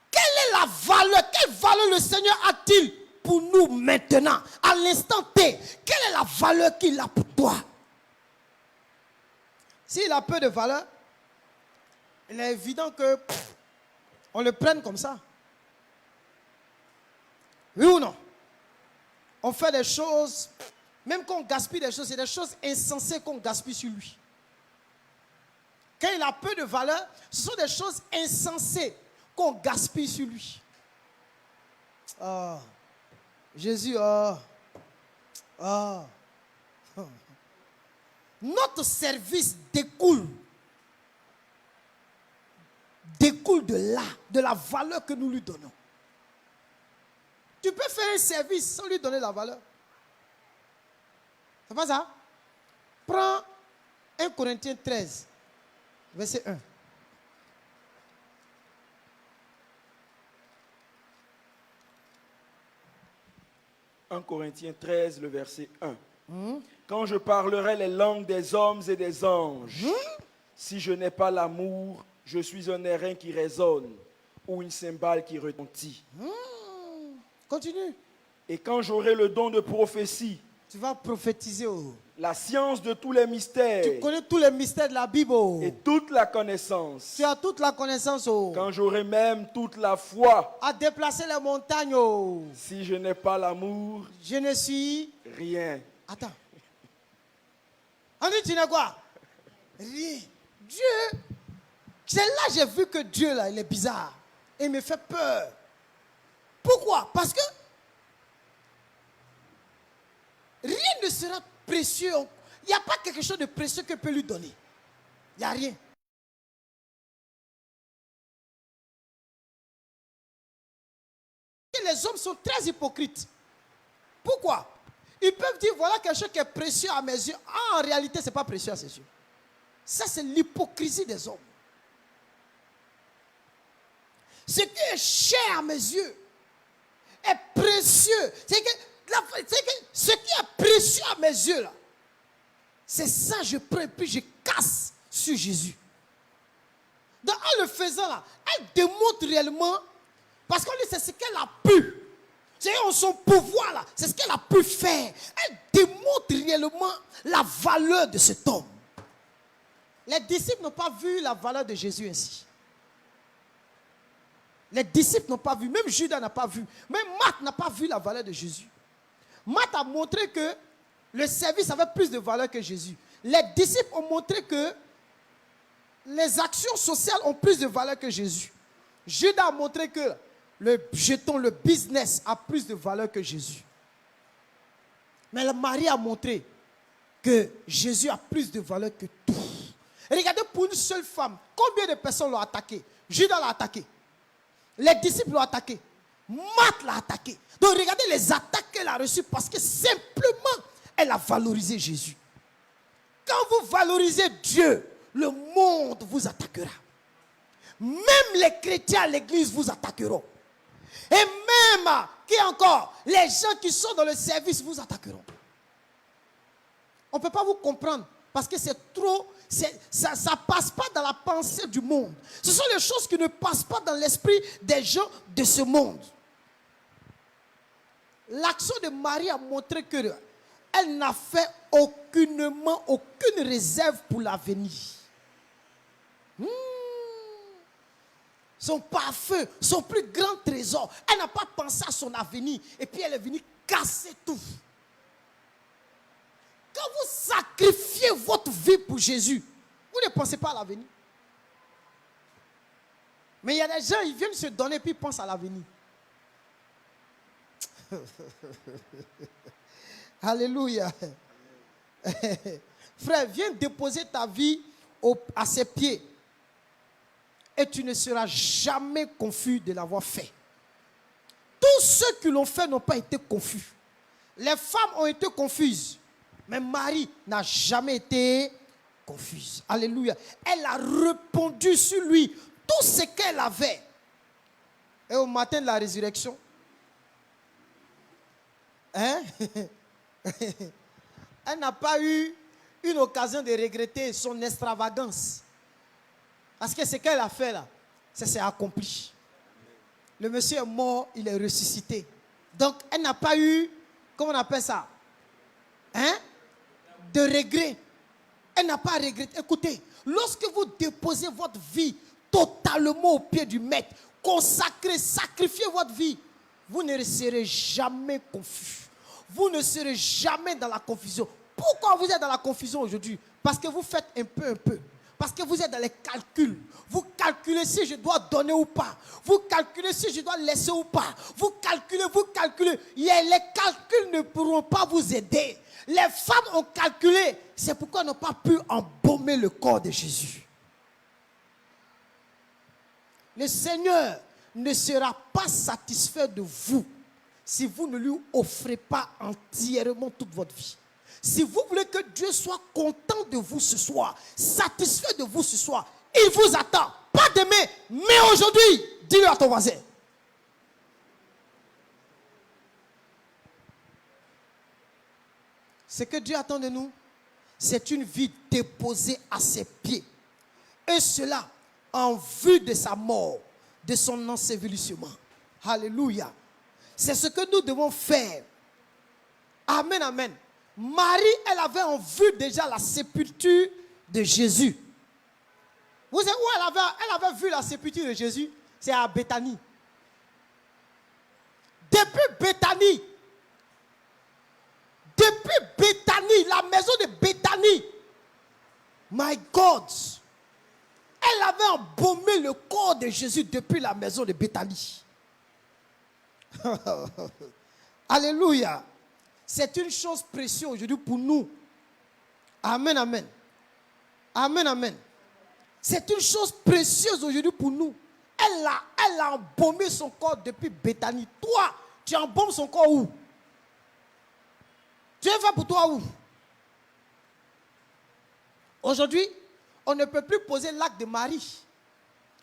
Quelle est la valeur? Quelle valeur le Seigneur a-t-il pour nous maintenant, à l'instant T? Quelle est la valeur qu'il a pour toi? S'il a peu de valeur, il est évident que on le prenne comme ça. Oui ou non? On fait des choses, même quand on gaspille des choses, c'est des choses insensées qu'on gaspille sur lui. Quand il a peu de valeur, ce sont des choses insensées qu'on gaspille sur lui. Oh, Jésus, oh. Notre service découle de la valeur que nous lui donnons. Tu peux faire un service sans lui donner la valeur. C'est pas ça? Prends 1 Corinthiens 13, verset 1. « 1 Corinthiens 13, le verset 1. Quand je parlerai les langues des hommes et des anges, si je n'ai pas l'amour, je suis un airain qui résonne ou une cymbale qui retentit. Continue. Et quand j'aurai le don de prophétie, tu vas prophétiser. La science de tous les mystères. Tu connais tous les mystères de la Bible. Et toute la connaissance. Tu as toute la connaissance. Quand j'aurai même toute la foi. À déplacer les montagnes. Si je n'ai pas l'amour. Je ne suis rien. Attends. On dit tu n'es quoi? Rien. Dieu. C'est là que j'ai vu que Dieu là, il est bizarre. Et il me fait peur. Pourquoi? Parce que rien ne sera précieux. Il n'y a pas quelque chose de précieux que peut lui donner. Il n'y a rien. les hommes sont très hypocrites. Pourquoi? Ils peuvent dire, voilà quelque chose qui est précieux à mes yeux. Ah, en réalité, ce n'est pas précieux à ses yeux. Ça, c'est l'hypocrisie des hommes. Ce qui est cher à mes yeux est précieux. C'est que ce qui est précieux à mes yeux, là, c'est ça, je prends et puis je casse sur Jésus. Donc, en le faisant, là, elle démontre réellement, parce qu'on dit c'est ce qu'elle a pu. C'est en son pouvoir, là, c'est ce qu'elle a pu faire. Elle démontre réellement la valeur de cet homme. Les disciples n'ont pas vu la valeur de Jésus ainsi. Les disciples n'ont pas vu, même Judas n'a pas vu, même Marc n'a pas vu la valeur de Jésus. Marc a montré que le service avait plus de valeur que Jésus. Les disciples ont montré que les actions sociales ont plus de valeur que Jésus. Judas a montré que le jeton, le business a plus de valeur que Jésus. Mais Marie a montré que Jésus a plus de valeur que tout. Et regardez, pour une seule femme, combien de personnes l'ont attaqué? Judas l'a attaqué. Les disciples l'ont attaqué. Marc l'a attaqué. Donc regardez les attaques qu'elle a reçues parce que simplement, elle a valorisé Jésus. Quand vous valorisez Dieu, le monde vous attaquera. Même les chrétiens à l'église vous attaqueront. Et même, qui encore, les gens qui sont dans le service vous attaqueront. On ne peut pas vous comprendre parce que c'est trop, ça ne passe pas dans la pensée du monde. Ce sont les choses qui ne passent pas dans l'esprit des gens de ce monde. L'action de Marie a montré qu'elle n'a fait aucune réserve pour l'avenir. Son parfum, son plus grand trésor. Elle n'a pas pensé à son avenir. Et puis elle est venue casser tout. Quand vous sacrifiez votre vie pour Jésus, vous ne pensez pas à l'avenir. Mais il y a des gens, ils viennent se donner et puis ils pensent à l'avenir. Alléluia. Frère, viens déposer ta vie à ses pieds. Et tu ne seras jamais confus de l'avoir fait. Tous ceux qui l'ont fait n'ont pas été confus. Les femmes ont été confuses. Mais Marie n'a jamais été confuse. Alléluia. Elle a répondu sur lui tout ce qu'elle avait. Et au matin de la résurrection, elle n'a pas eu une occasion de regretter son extravagance. Parce que ce qu'elle a fait là, ça s'est accompli. Le monsieur est mort, il est ressuscité. Donc elle n'a pas eu, comment on appelle ça, de regret. Elle n'a pas regretté. Écoutez, lorsque vous déposez votre vie totalement au pied du maître, consacrez, sacrifiez votre vie, vous ne serez jamais confus. Vous ne serez jamais dans la confusion. Pourquoi vous êtes dans la confusion aujourd'hui? Parce que vous faites un peu. Parce que vous êtes dans les calculs. Vous calculez si je dois donner ou pas. Vous calculez si je dois laisser ou pas. Vous calculez. Les calculs ne pourront pas vous aider. Les femmes ont calculé. C'est pourquoi elles n'ont pas pu embaumer le corps de Jésus. Le Seigneur ne sera pas satisfait de vous si vous ne lui offrez pas entièrement toute votre vie. Si vous voulez que Dieu soit content de vous ce soir, satisfait de vous ce soir, il vous attend. Pas demain, mais aujourd'hui. Dis-le à ton voisin. Ce que Dieu attend de nous, c'est une vie déposée à ses pieds. Et cela en vue de sa mort, de son ensevelissement. Alléluia. C'est ce que nous devons faire. Amen, amen. Marie, elle avait en vue déjà la sépulture de Jésus. Vous savez où elle avait vu la sépulture de Jésus? C'est à Béthanie. Depuis Béthanie, la maison de Béthanie, my God, elle avait embaumé le corps de Jésus depuis la maison de Béthanie. Alléluia. C'est une chose précieuse aujourd'hui pour nous. Amen, amen. Amen, amen. C'est une chose précieuse aujourd'hui pour nous. Elle a embaumé son corps depuis Béthanie. Toi, tu embaumes son corps où? Dieu va pour toi où? Aujourd'hui, on ne peut plus poser l'acte de Marie.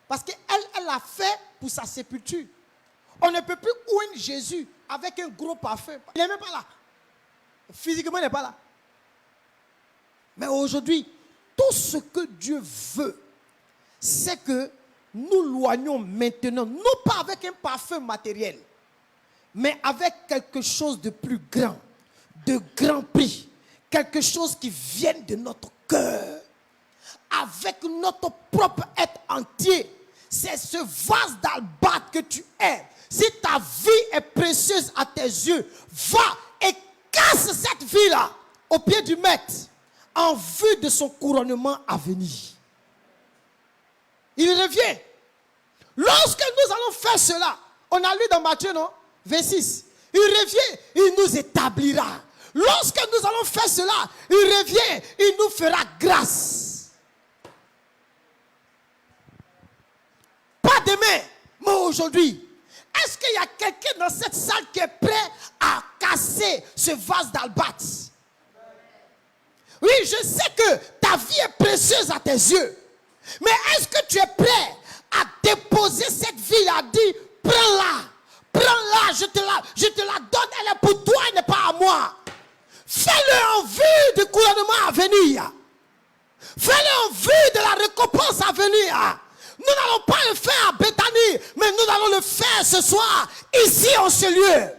Parce qu'elle l'a fait pour sa sépulture. On ne peut plus oindre Jésus avec un gros parfum. Il n'est même pas là. Physiquement, il n'est pas là. Mais aujourd'hui, tout ce que Dieu veut, c'est que nous loignions maintenant, non pas avec un parfum matériel, mais avec quelque chose de plus grand, de grand prix, quelque chose qui vienne de notre cœur, avec notre propre être entier. C'est ce vase d'albâtre que tu es. Si ta vie est précieuse à tes yeux, va et casse cette vie-là au pied du maître en vue de son couronnement à venir. Il revient. Lorsque nous allons faire cela, on a lu dans Matthieu, non? 26. Il revient, il nous établira. Lorsque nous allons faire cela, il revient, il nous fera grâce. Pas demain, mais aujourd'hui. Est-ce qu'il y a quelqu'un dans cette salle qui est prêt à casser ce vase d'albâtre? Oui, je sais que ta vie est précieuse à tes yeux. Mais est-ce que tu es prêt à déposer cette vie à dire, prends-la, je te la donne, elle est pour toi, elle n'est pas à moi. Fais-le en vue du gouvernement à venir. Fais-le en vue de la récompense à venir. Nous n'allons pas le faire à Bethanie, mais nous allons le faire ce soir, ici en ce lieu.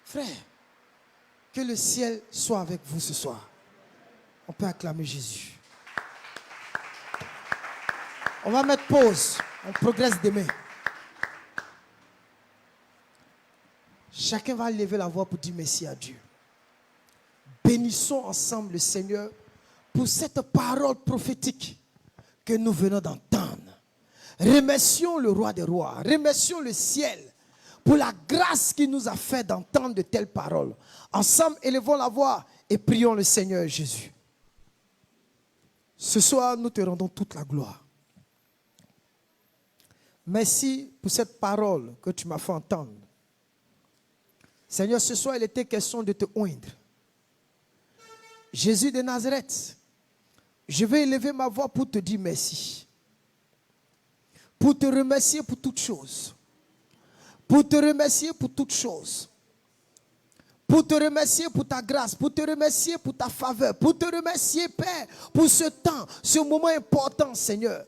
Frère, que le ciel soit avec vous ce soir. On peut acclamer Jésus. On va mettre pause. On progresse demain. Chacun va lever la voix pour dire merci à Dieu. Bénissons ensemble le Seigneur pour cette parole prophétique que nous venons d'entendre. Remercions le roi des rois. Remercions le ciel pour la grâce qu'il nous a fait d'entendre de telles paroles. Ensemble, élevons la voix et prions le Seigneur Jésus. Ce soir, nous te rendons toute la gloire. Merci pour cette parole que tu m'as fait entendre. Seigneur, ce soir, il était question de te oindre. Jésus de Nazareth, je vais élever ma voix pour te dire merci. Pour te remercier pour toutes choses. Pour te remercier pour toutes choses. Pour te remercier pour ta grâce. Pour te remercier pour ta faveur. Pour te remercier, Père, pour ce temps, ce moment important, Seigneur.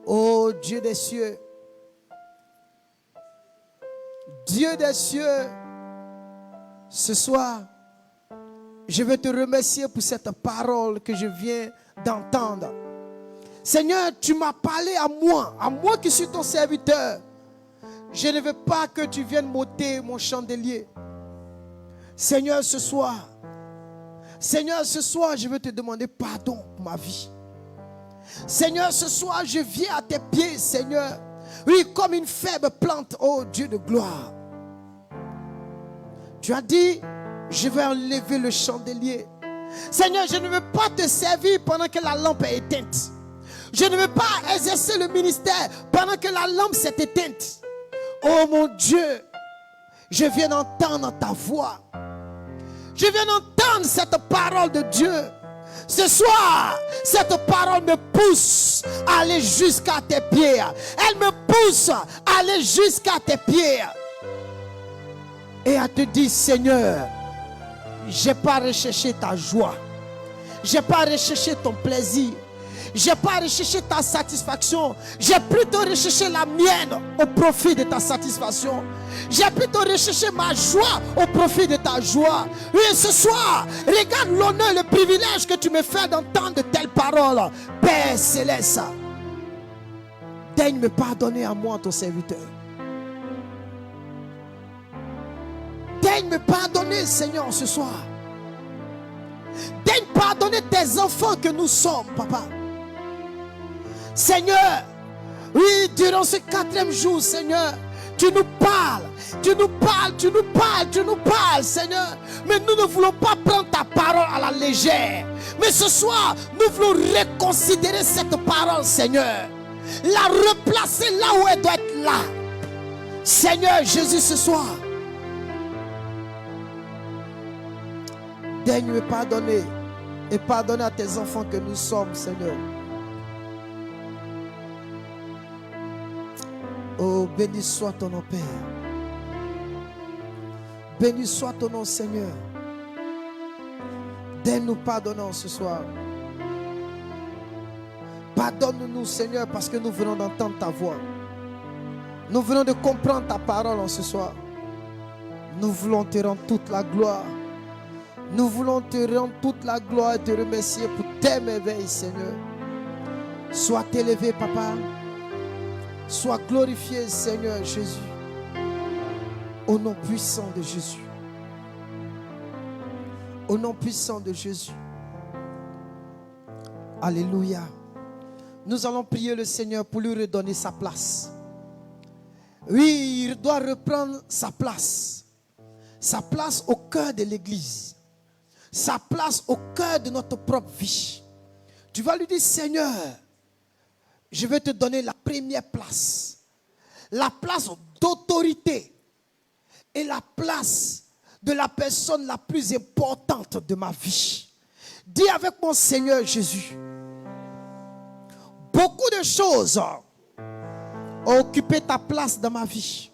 Oh Dieu des cieux. Dieu des cieux, ce soir, je veux te remercier pour cette parole que je viens d'entendre. Seigneur, tu m'as parlé à moi qui suis ton serviteur. Je ne veux pas que tu viennes m'ôter mon chandelier. Seigneur, ce soir, je veux te demander pardon pour ma vie. Seigneur, ce soir, je viens à tes pieds, Seigneur. Oui, comme une faible plante, oh Dieu de gloire. Tu as dit, je vais enlever le chandelier. Seigneur, je ne veux pas te servir pendant que la lampe est éteinte. Je ne veux pas exercer le ministère pendant que la lampe s'est éteinte. Oh mon Dieu, je viens d'entendre ta voix. Je viens d'entendre cette parole de Dieu. Ce soir, cette parole me pousse à aller jusqu'à tes pieds. Elle me pousse à aller jusqu'à tes pieds. Et à te dire, Seigneur, je n'ai pas recherché ta joie. Je n'ai pas recherché ton plaisir. Je n'ai pas recherché ta satisfaction. J'ai plutôt recherché la mienne au profit de ta satisfaction. J'ai plutôt recherché ma joie au profit de ta joie. Oui, ce soir, regarde l'honneur, le privilège que tu me fais d'entendre de telles paroles. Père céleste, daigne me pardonner à moi, ton serviteur. Daigne me pardonner, Seigneur, ce soir. Daigne pardonner tes enfants que nous sommes, papa. Seigneur, oui, durant ce 4e jour, Seigneur, tu nous parles, Seigneur. Mais nous ne voulons pas prendre ta parole à la légère. Mais ce soir, nous voulons reconsidérer cette parole, Seigneur. La replacer là où elle doit être là. Seigneur Jésus, ce soir, daigne me pardonner et pardonner à tes enfants que nous sommes, Seigneur. Oh, béni soit ton nom, Père. Béni soit ton nom, Seigneur. Daigne nous pardonner ce soir. Pardonne-nous, Seigneur, parce que nous venons d'entendre ta voix. Nous venons de comprendre ta parole en ce soir. Nous voulons te rendre toute la gloire. Nous voulons te rendre toute la gloire et te remercier pour tes merveilles, Seigneur. Sois élevé, Papa. Sois glorifié, Seigneur Jésus. Au nom puissant de Jésus. Au nom puissant de Jésus. Alléluia. Nous allons prier le Seigneur pour lui redonner sa place. Oui, il doit reprendre sa place. Sa place au cœur de l'église. Sa place au cœur de notre propre vie. Tu vas lui dire, Seigneur, je vais te donner la première place. La place d'autorité. Et la place de la personne la plus importante de ma vie. Dis avec mon Seigneur Jésus. Beaucoup de choses ont occupé ta place dans ma vie.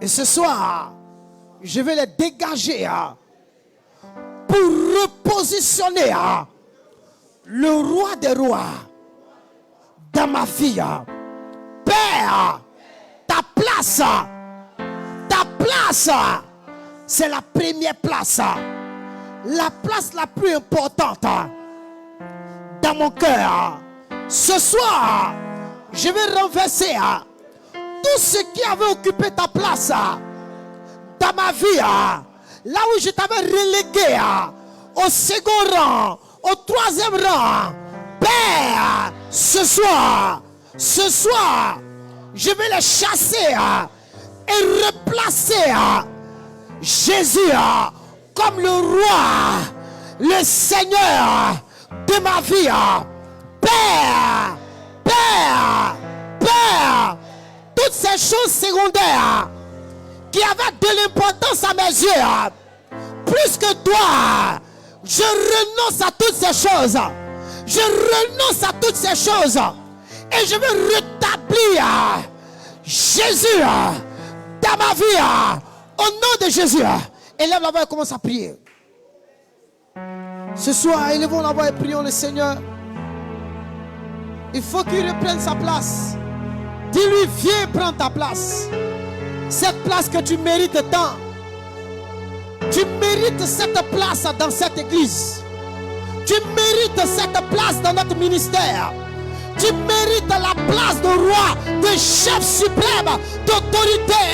Et ce soir, je vais les dégager pour repositionner le roi des rois dans ma vie. Père, ta place, c'est la première place. La place la plus importante dans mon cœur. Ce soir, je vais renverser tout ce qui avait occupé ta place dans ma vie. Là où je t'avais relégué au second rang, au troisième rang. Père, ce soir, je vais les chasser et replacer Jésus comme le roi, le Seigneur de ma vie. Père, toutes ces choses secondaires qui avaient de l'importance à mes yeux, plus que toi, je renonce à toutes ces choses. Je renonce à toutes ces choses et je veux rétablir Jésus dans ma vie au nom de Jésus. Élève la voix et commence à prier. Ce soir, élevons la voix et prions le Seigneur. Il faut qu'il reprenne sa place. Dis-lui, viens prendre ta place. Cette place que tu mérites tant. Tu mérites cette place dans cette église. Tu mérites cette place dans notre ministère. Tu mérites la place de roi, de chef suprême, d'autorité.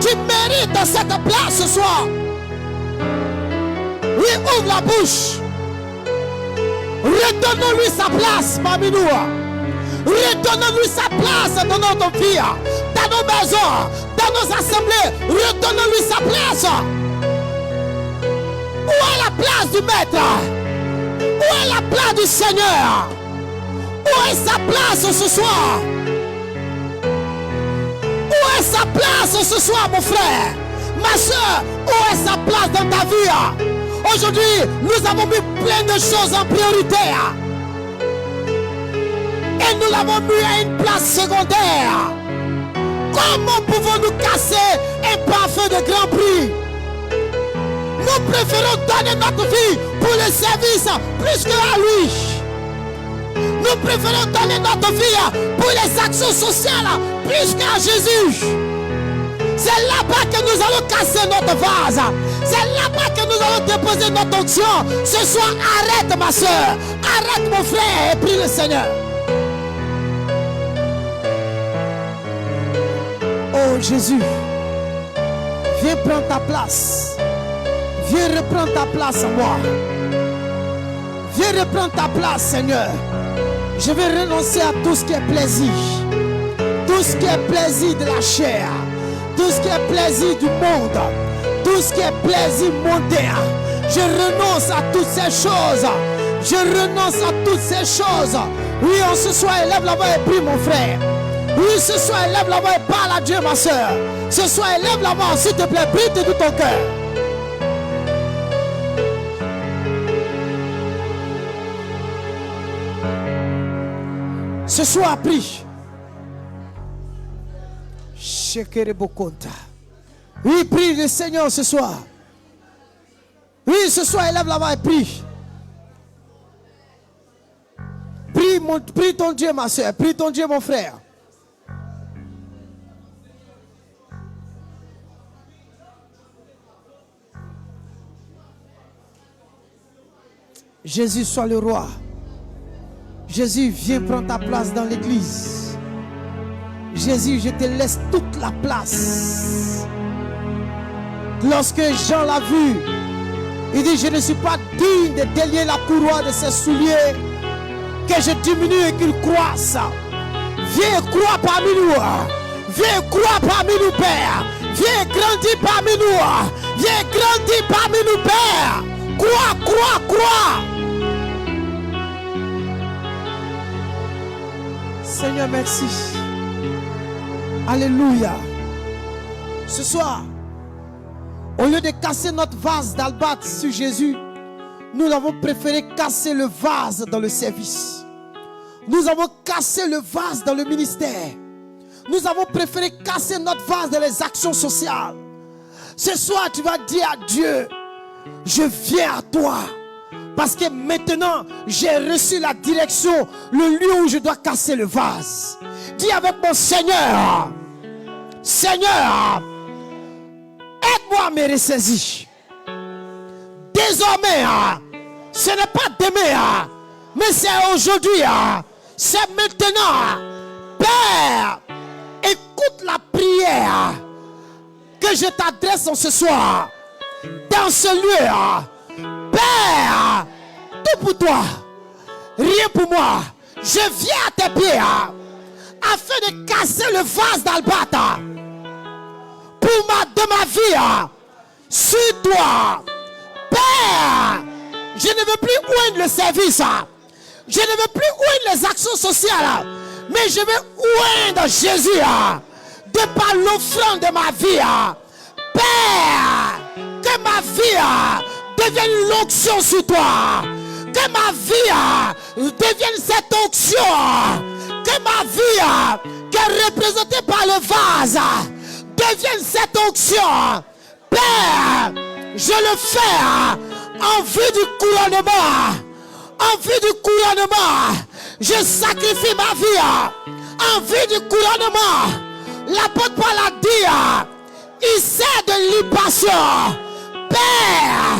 Tu mérites cette place ce soir. Oui, ouvre la bouche. Redonnons-lui sa place parmi nous. Redonnons-lui sa place dans notre vie, dans nos maisons, dans nos assemblées. Redonnons-lui sa place. Où est la place du maître? Où est la place du Seigneur? Où est sa place ce soir? Où est sa place ce soir, mon frère? Ma soeur, où est sa place dans ta vie? Aujourd'hui, nous avons mis plein de choses en priorité. Et nous l'avons mis à une place secondaire. Comment pouvons-nous casser un parfum de grand prix? Nous préférons donner notre vie pour le service plus qu'à lui. Nous préférons donner notre vie pour les actions sociales plus qu'à Jésus. C'est là-bas que nous allons casser notre vase. C'est là-bas que nous allons déposer notre onction. Ce soir, arrête ma soeur. Arrête mon frère et prie le Seigneur. Oh Jésus, viens prendre ta place. Viens reprendre ta place en moi. Viens reprendre ta place, Seigneur. Je vais renoncer à tout ce qui est plaisir. Tout ce qui est plaisir de la chair. Tout ce qui est plaisir du monde. Tout ce qui est plaisir mondain. Je renonce à toutes ces choses. Je renonce à toutes ces choses. Oui, en ce soir, élève la voix et prie mon frère. Oui, ce soir, élève la voix et parle à Dieu, ma soeur. Ce soir, élève la voix, s'il te plaît, prie de tout ton cœur. Ce soir, prie. Oui, prie le Seigneur ce soir. Oui, ce soir, élève la voix et prie. Prie ton Dieu, ma soeur. Prie ton Dieu, mon frère. Jésus soit le roi. Jésus, viens prendre ta place dans l'église. Jésus, je te laisse toute la place. Lorsque Jean l'a vu, il dit, je ne suis pas digne de délier la courroie de ses souliers, que je diminue et qu'il croisse. Viens croire parmi nous. Viens croire parmi nous, Père. Viens grandir parmi nous. Viens grandir parmi nous, Père. Crois. Seigneur, merci. Alléluia. Ce soir, au lieu de casser notre vase d'albâtre sur Jésus, nous avons préféré casser le vase dans le service. Nous avons cassé le vase dans le ministère. Nous avons préféré casser notre vase dans les actions sociales. Ce soir, tu vas dire à Dieu, je viens à toi. Parce que maintenant, j'ai reçu la direction, le lieu où je dois casser le vase. Dis avec mon Seigneur, Seigneur, aide-moi à me ressaisir. Désormais, ce n'est pas demain, mais c'est aujourd'hui, c'est maintenant. Père, écoute la prière que je t'adresse en ce soir, dans ce lieu. Père, tout pour toi, rien pour moi. Je viens à tes pieds afin de casser le vase d'albâtre de ma vie sur toi. Père, je ne veux plus oindre le service, je ne veux plus oindre les actions sociales, mais je veux oindre Jésus de par l'offrande de ma vie. Père, que ma vie devienne l'onction sur toi. Que ma vie devienne cette onction. Que ma vie qui est représentée par le vase devienne cette onction. Père, je le fais en vue du couronnement. En vue du couronnement, je sacrifie ma vie en vue du couronnement. L'apôtre Paul a dit, il sert de libation. Père,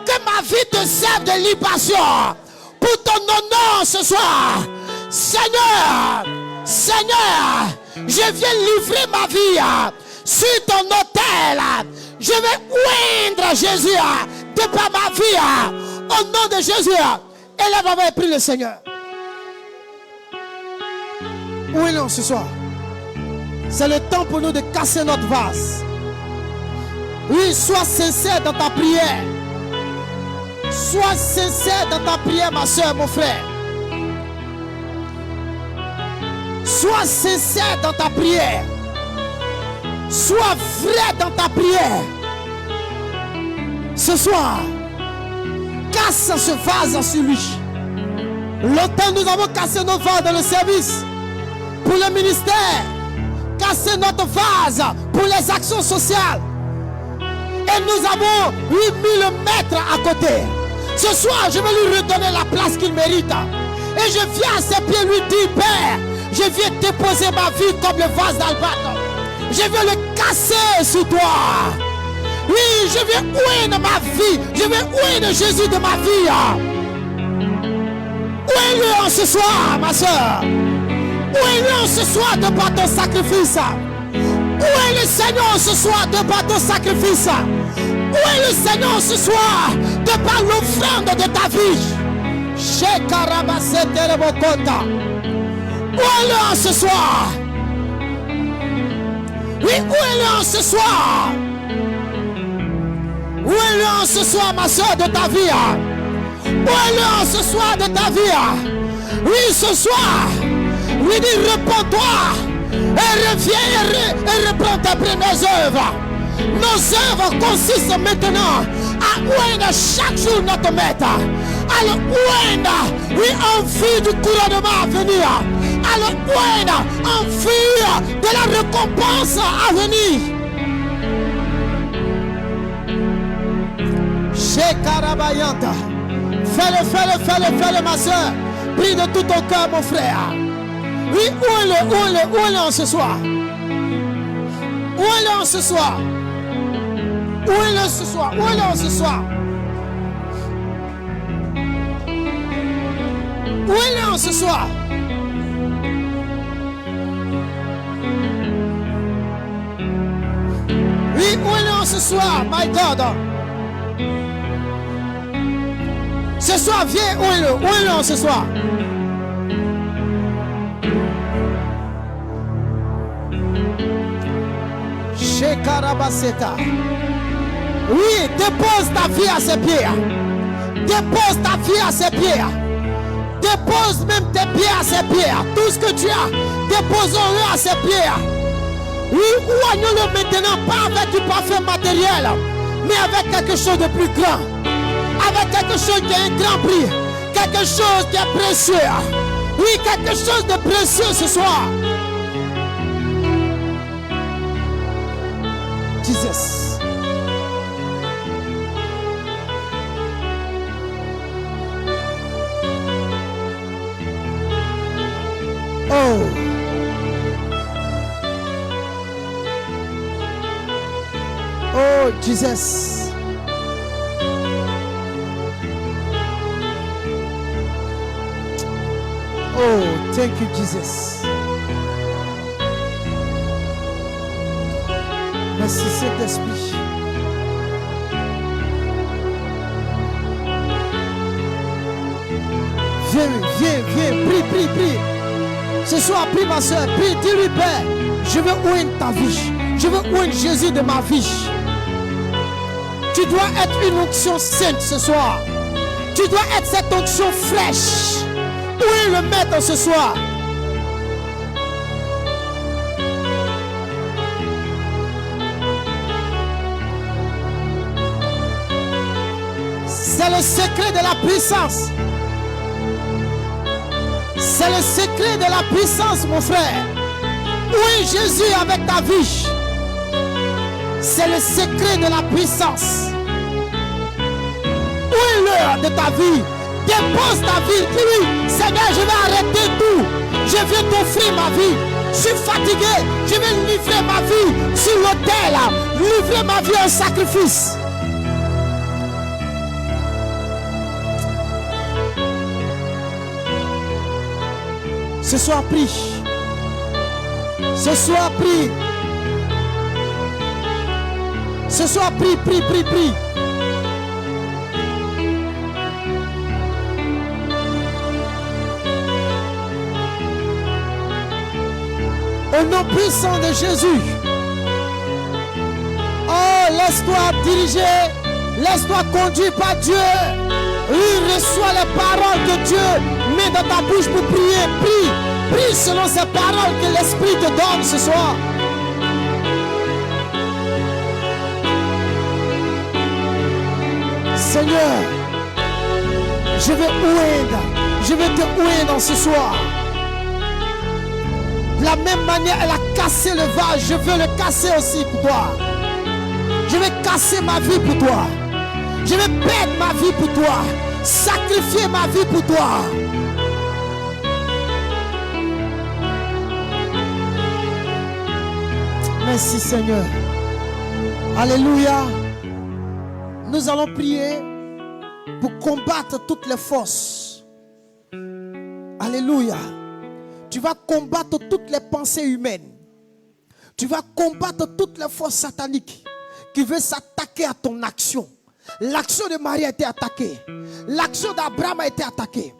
que ma vie te serve de libation pour ton honneur ce soir. Seigneur, Seigneur, je viens livrer ma vie sur ton autel. Je vais oindre Jésus de par ma vie. Au nom de Jésus, élève la voix et prie le Seigneur. Où est-ce ce soir? C'est le temps pour nous de casser notre vase. Oui, sois sincère dans ta prière. Sois sincère dans ta prière, ma soeur, mon frère. Sois sincère dans ta prière. Sois vrai dans ta prière. Ce soir, casse ce vase sur lui. Longtemps nous avons cassé nos vases dans le service, pour le ministère, cassé notre vase pour les actions sociales. Et nous avons mis le maître à côté. Ce soir, je vais lui redonner la place qu'il mérite. Et je viens à ses pieds lui dire, Père, je viens déposer ma vie comme le vase d'albâtre. Je viens le casser sur toi. Oui, je viens oindre ma vie. Je viens oindre Jésus de ma vie. Oindre-le ce soir, ma soeur. Oindre-le ce soir de par ton sacrifice. Où est le Seigneur ce soir de par ton sacrifice? Où est le Seigneur ce soir de par l'offrande de ta vie? Où est-le ce soir? Oui, où est-le ce soir? Où est-le ce soir, ma soeur, de ta vie? Où est l'heure ce soir de ta vie? Oui, ce soir. Lui dit, repens-toi et reviens et reprends tes premières œuvres. Nos œuvres consistent maintenant à oindre chaque jour notre maître. À le oindre, oui, en vue du couronnement à venir. À le oindre, en vue de la récompense à venir. Chez Karabayanta. Fais-le, ma soeur. Prie de tout ton cœur, mon frère. Oui, où est-le en ce soir? Où est-le en ce soir? Où est-le ce soir? Où est-le en ce soir? Où est-le en ce soir? Oui, où est-le en ce soir? My God. Ce soir, viens, où est-le? Où est-le en ce soir? Chez Karabaseta. Oui, dépose ta vie à ses pieds. Dépose ta vie à ses pieds. Dépose même tes pieds à ses pieds. Tout ce que tu as, déposons-le à ses pieds. Oui, oignons-le maintenant, pas avec du parfum matériel, mais avec quelque chose de plus grand. Avec quelque chose qui a un grand prix. Quelque chose qui est précieux. Oui, quelque chose de précieux ce soir. Jesus. Oh. Oh, Jesus. Oh, thank you, Jesus. Merci, Saint-Esprit. Viens, prie. Ce soir, prie ma soeur, prie, dis-lui, Père, je veux oindre ta vie. Je veux oindre Jésus de ma vie. Tu dois être une onction sainte ce soir. Tu dois être cette onction fraîche. Où est le maître ce soir? C'est le secret de la puissance. C'est le secret de la puissance, mon frère. Où est Jésus avec ta vie? C'est le secret de la puissance. Où est l'heure de ta vie? Dépose ta vie. Dis-lui, Seigneur, je vais arrêter tout. Je viens t'offrir ma vie. Je suis fatigué. Je vais livrer ma vie sur l'autel. Livrer ma vie en sacrifice. Ce soir, prie. Ce soir, prie. Ce soir, prie. Au nom puissant de Jésus. Oh, laisse-toi diriger. Laisse-toi conduire par Dieu. Oui, reçois les paroles que Dieu met dans ta bouche pour prier. Prie selon ces paroles que l'Esprit te donne ce soir. Seigneur, je vais te oindre ce soir. De la même manière, elle a cassé le vase, je veux le casser aussi pour toi. Je vais casser ma vie pour toi. Je vais perdre ma vie pour toi. Sacrifier ma vie pour toi. Merci Seigneur. Alléluia. Nous allons prier pour combattre toutes les forces. Alléluia. Tu vas combattre toutes les pensées humaines. Tu vas combattre toutes les forces sataniques qui veulent s'attaquer à ton action. L'action de Marie a été attaquée. L'action d'Abraham a été attaquée.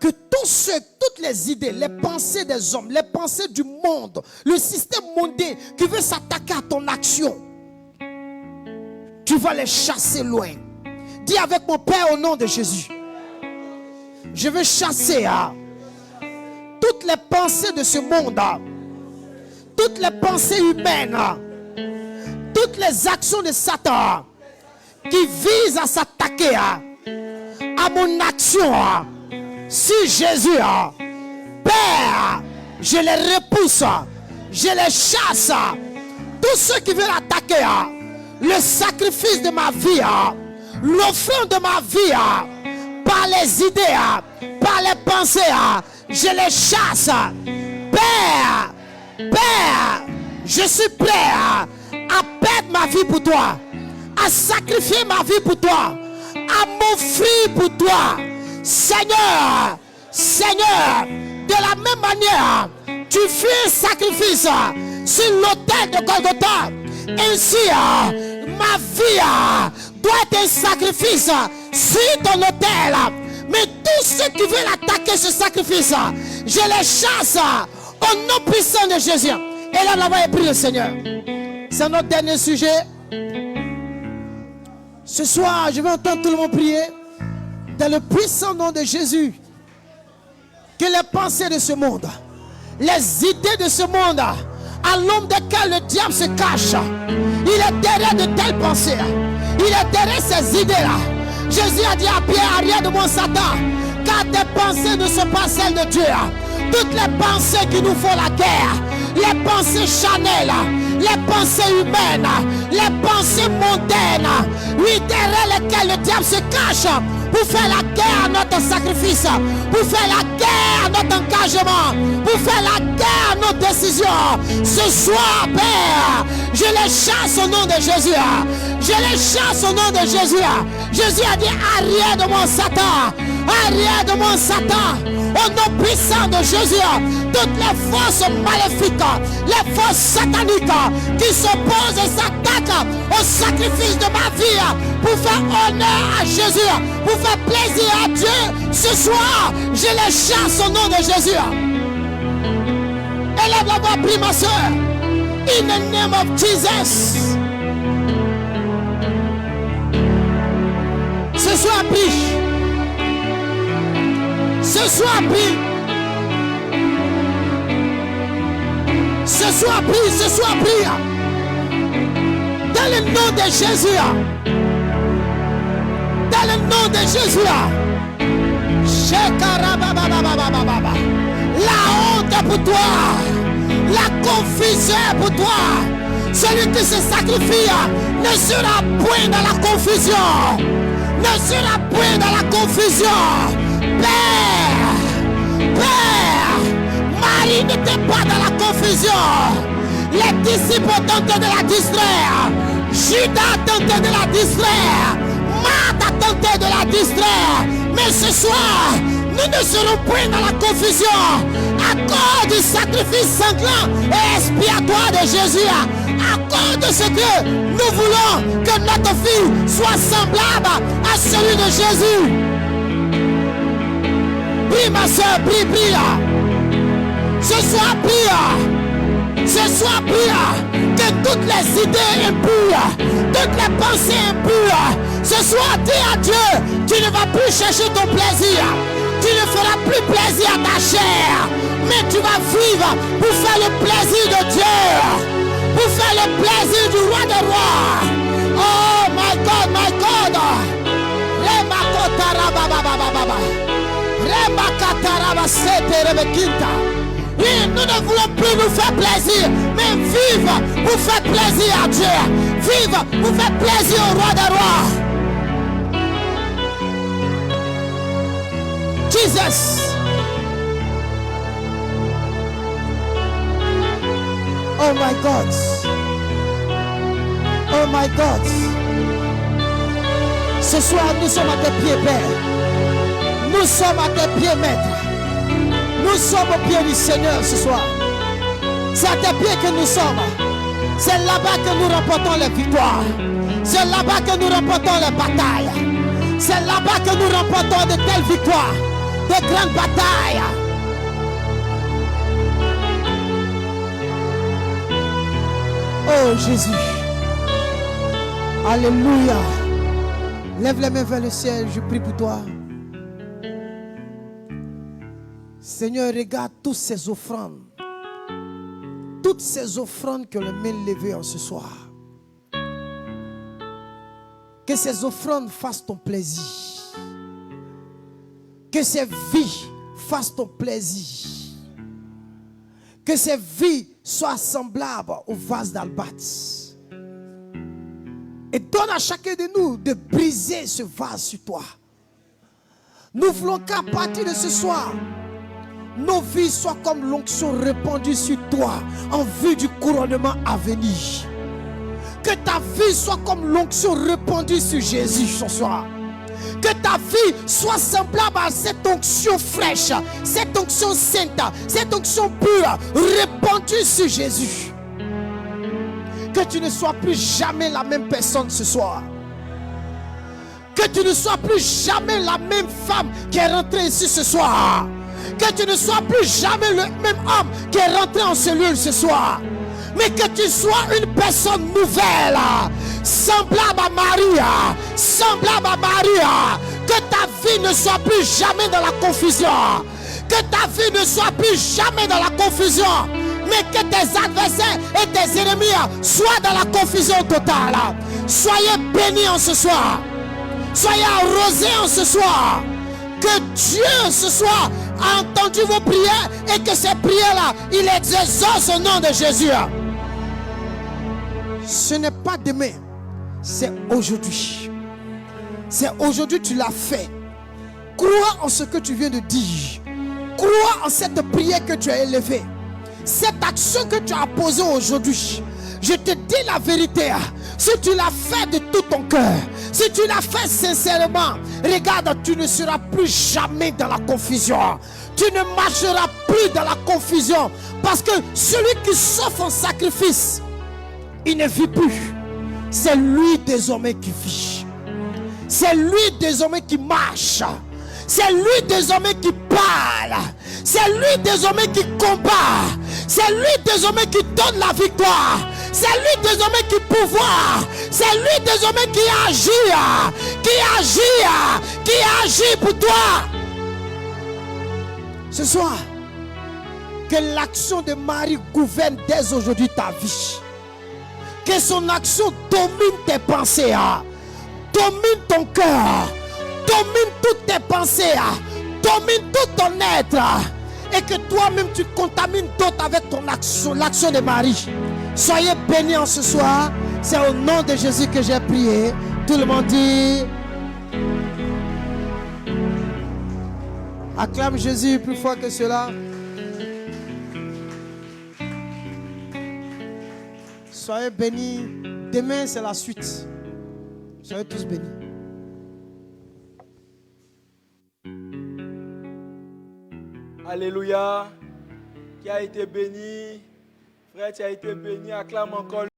Que toutes les idées, les pensées des hommes, les pensées du monde, le système mondain qui veut s'attaquer à ton action, tu vas les chasser loin. Dis avec mon Père au nom de Jésus. Je veux chasser toutes les pensées de ce monde, toutes les pensées humaines, toutes les actions de Satan qui visent à s'attaquer à mon action sur Jésus. Père, je les repousse, je les chasse. Tous ceux qui veulent attaquer le sacrifice de ma vie, l'offrande de ma vie, par les idées, par les pensées, je les chasse. Père, je suis prêt à perdre ma vie pour toi, à sacrifier ma vie pour toi, à m'offrir pour toi. Seigneur, de la même manière, tu fais un sacrifice sur l'autel de Golgotha. Ainsi, ma vie doit être un sacrifice sur ton autel. Mais tous ceux qui veulent attaquer ce sacrifice, je les chasse au nom puissant de Jésus. Et là, là-bas, et prie le Seigneur. C'est notre dernier sujet. Ce soir, je vais entendre tout le monde prier dans le puissant nom de Jésus. Que les pensées de ce monde, les idées de ce monde, à l'ombre desquelles le diable se cache, il est derrière de telles pensées, il est derrière ces idées-là. Jésus a dit à Pierre, arrière de mon Satan, car tes pensées ne sont pas celles de Dieu. Toutes les pensées qui nous font la guerre, les pensées charnelles, les pensées humaines, les pensées mondaines, oui, derrière lesquelles le diable se cache pour faire la guerre à notre sacrifice, pour faire la guerre à notre engagement, pour faire la guerre à nos décisions. Ce soir, Père, je les chasse au nom de Jésus. Je les chasse au nom de Jésus. Jésus a dit, arrière de mon Satan, arrière de mon Satan, au nom puissant de Jésus. Toutes les forces maléfiques, les forces sataniques qui s'opposent et s'attaquent au sacrifice de ma vie pour faire honneur à Jésus, pour faire plaisir à Dieu, ce soir, je les chasse au nom de Jésus. Élève la voix, prie ma soeur. In the name of Jesus. Ce soir, prie. Ce soir, prie. Ce soir, prie. Ce soir, prie. Dans le nom de Jésus. Dans le nom de Jésus. La honte est pour toi. La confusion est pour toi. Celui qui se sacrifie ne sera point dans la confusion. Ne sera point dans la confusion. Père, Marie n'était pas dans la confusion. Les disciples ont tenté de la distraire. Judas a tenté de la distraire. Marthe a tenté de la distraire. Mais ce soir, nous ne serons point dans la confusion à cause du sacrifice sanglant et expiatoire de Jésus. À cause de ce que nous voulons que notre vie soit semblable à celui de Jésus. Prie ma soeur, prie. Ce soir, prie. Ce soir, prie. Que toutes les idées impures, toutes les pensées impures, ce soir, dis à Dieu, tu ne vas plus chercher ton plaisir. Tu ne feras plus plaisir à ta chair, mais tu vas vivre pour faire le plaisir de Dieu, pour faire le plaisir du roi des rois. Oh my God, my God. Oui, nous ne voulons plus nous faire plaisir, mais vivre pour faire plaisir à Dieu. Vivre pour faire plaisir au roi des rois. Jesus. Oh my God. Oh my God. Ce soir, nous sommes à tes pieds, Père. Nous sommes à tes pieds, Maître. Nous sommes au pied du Seigneur ce soir. C'est à tes pieds que nous sommes. C'est là-bas que nous remportons les victoires. C'est là-bas que nous remportons les batailles. C'est là-bas que nous remportons de telles victoires, de grandes batailles. Oh Jésus. Alléluia. Lève les mains vers le ciel, je prie pour toi. Seigneur, regarde toutes ces offrandes. Toutes ces offrandes que les mains levées en ce soir. Que ces offrandes fassent ton plaisir. Que ces vies fassent ton plaisir. Que ces vies soient semblables au vase d'albâtre. Et donne à chacun de nous de briser ce vase sur toi. Nous voulons qu'à partir de ce soir, nos vies soient comme l'onction répandue sur toi en vue du couronnement à venir. Que ta vie soit comme l'onction répandue sur Jésus ce soir. Que ta vie soit semblable à cette onction fraîche, cette onction sainte, cette onction pure répandue sur Jésus. Que tu ne sois plus jamais la même personne ce soir. Que tu ne sois plus jamais la même femme qui est rentrée ici ce soir. Que tu ne sois plus jamais le même homme qui est rentré en cellule ce soir. Mais que tu sois une personne nouvelle, semblable à Marie, semblable à Marie. Que ta vie ne soit plus jamais dans la confusion. Que ta vie ne soit plus jamais dans la confusion. Mais que tes adversaires et tes ennemis soient dans la confusion totale. Soyez bénis en ce soir. Soyez arrosés en ce soir. Que Dieu ce soir a entendu vos prières et que ces prières-là, il les exauce au nom de Jésus. Ce n'est pas demain, c'est aujourd'hui. C'est aujourd'hui tu l'as fait. Crois en ce que tu viens de dire. Crois en cette prière que tu as élevée. Cette action que tu as posée aujourd'hui. Je te dis la vérité. Si tu l'as fait de tout ton cœur, si tu l'as fait sincèrement, regarde, tu ne seras plus jamais dans la confusion. Tu ne marcheras plus dans la confusion. Parce que celui qui s'offre en sacrifice, il ne vit plus. C'est lui désormais qui vit. C'est lui désormais qui marche. C'est lui désormais qui parle. C'est lui désormais qui combat. C'est lui désormais qui donne la victoire. C'est lui désormais qui pouvoir. C'est lui désormais qui agit. Qui agit pour toi. Ce soir, que l'action de Marie gouverne dès aujourd'hui ta vie. Que son action domine tes pensées. Domine ton cœur. Domine toutes tes pensées. Domine tout ton être. Et que toi-même tu contamines d'autres avec ton action, l'action de Marie. Soyez bénis en ce soir. C'est au nom de Jésus que j'ai prié. Tout le monde dit. Acclame Jésus plus fort que cela. Soyez bénis. Demain c'est la suite. Soyez tous bénis. Alléluia. Qui a été béni. Frère, tu as été béni. Acclame encore.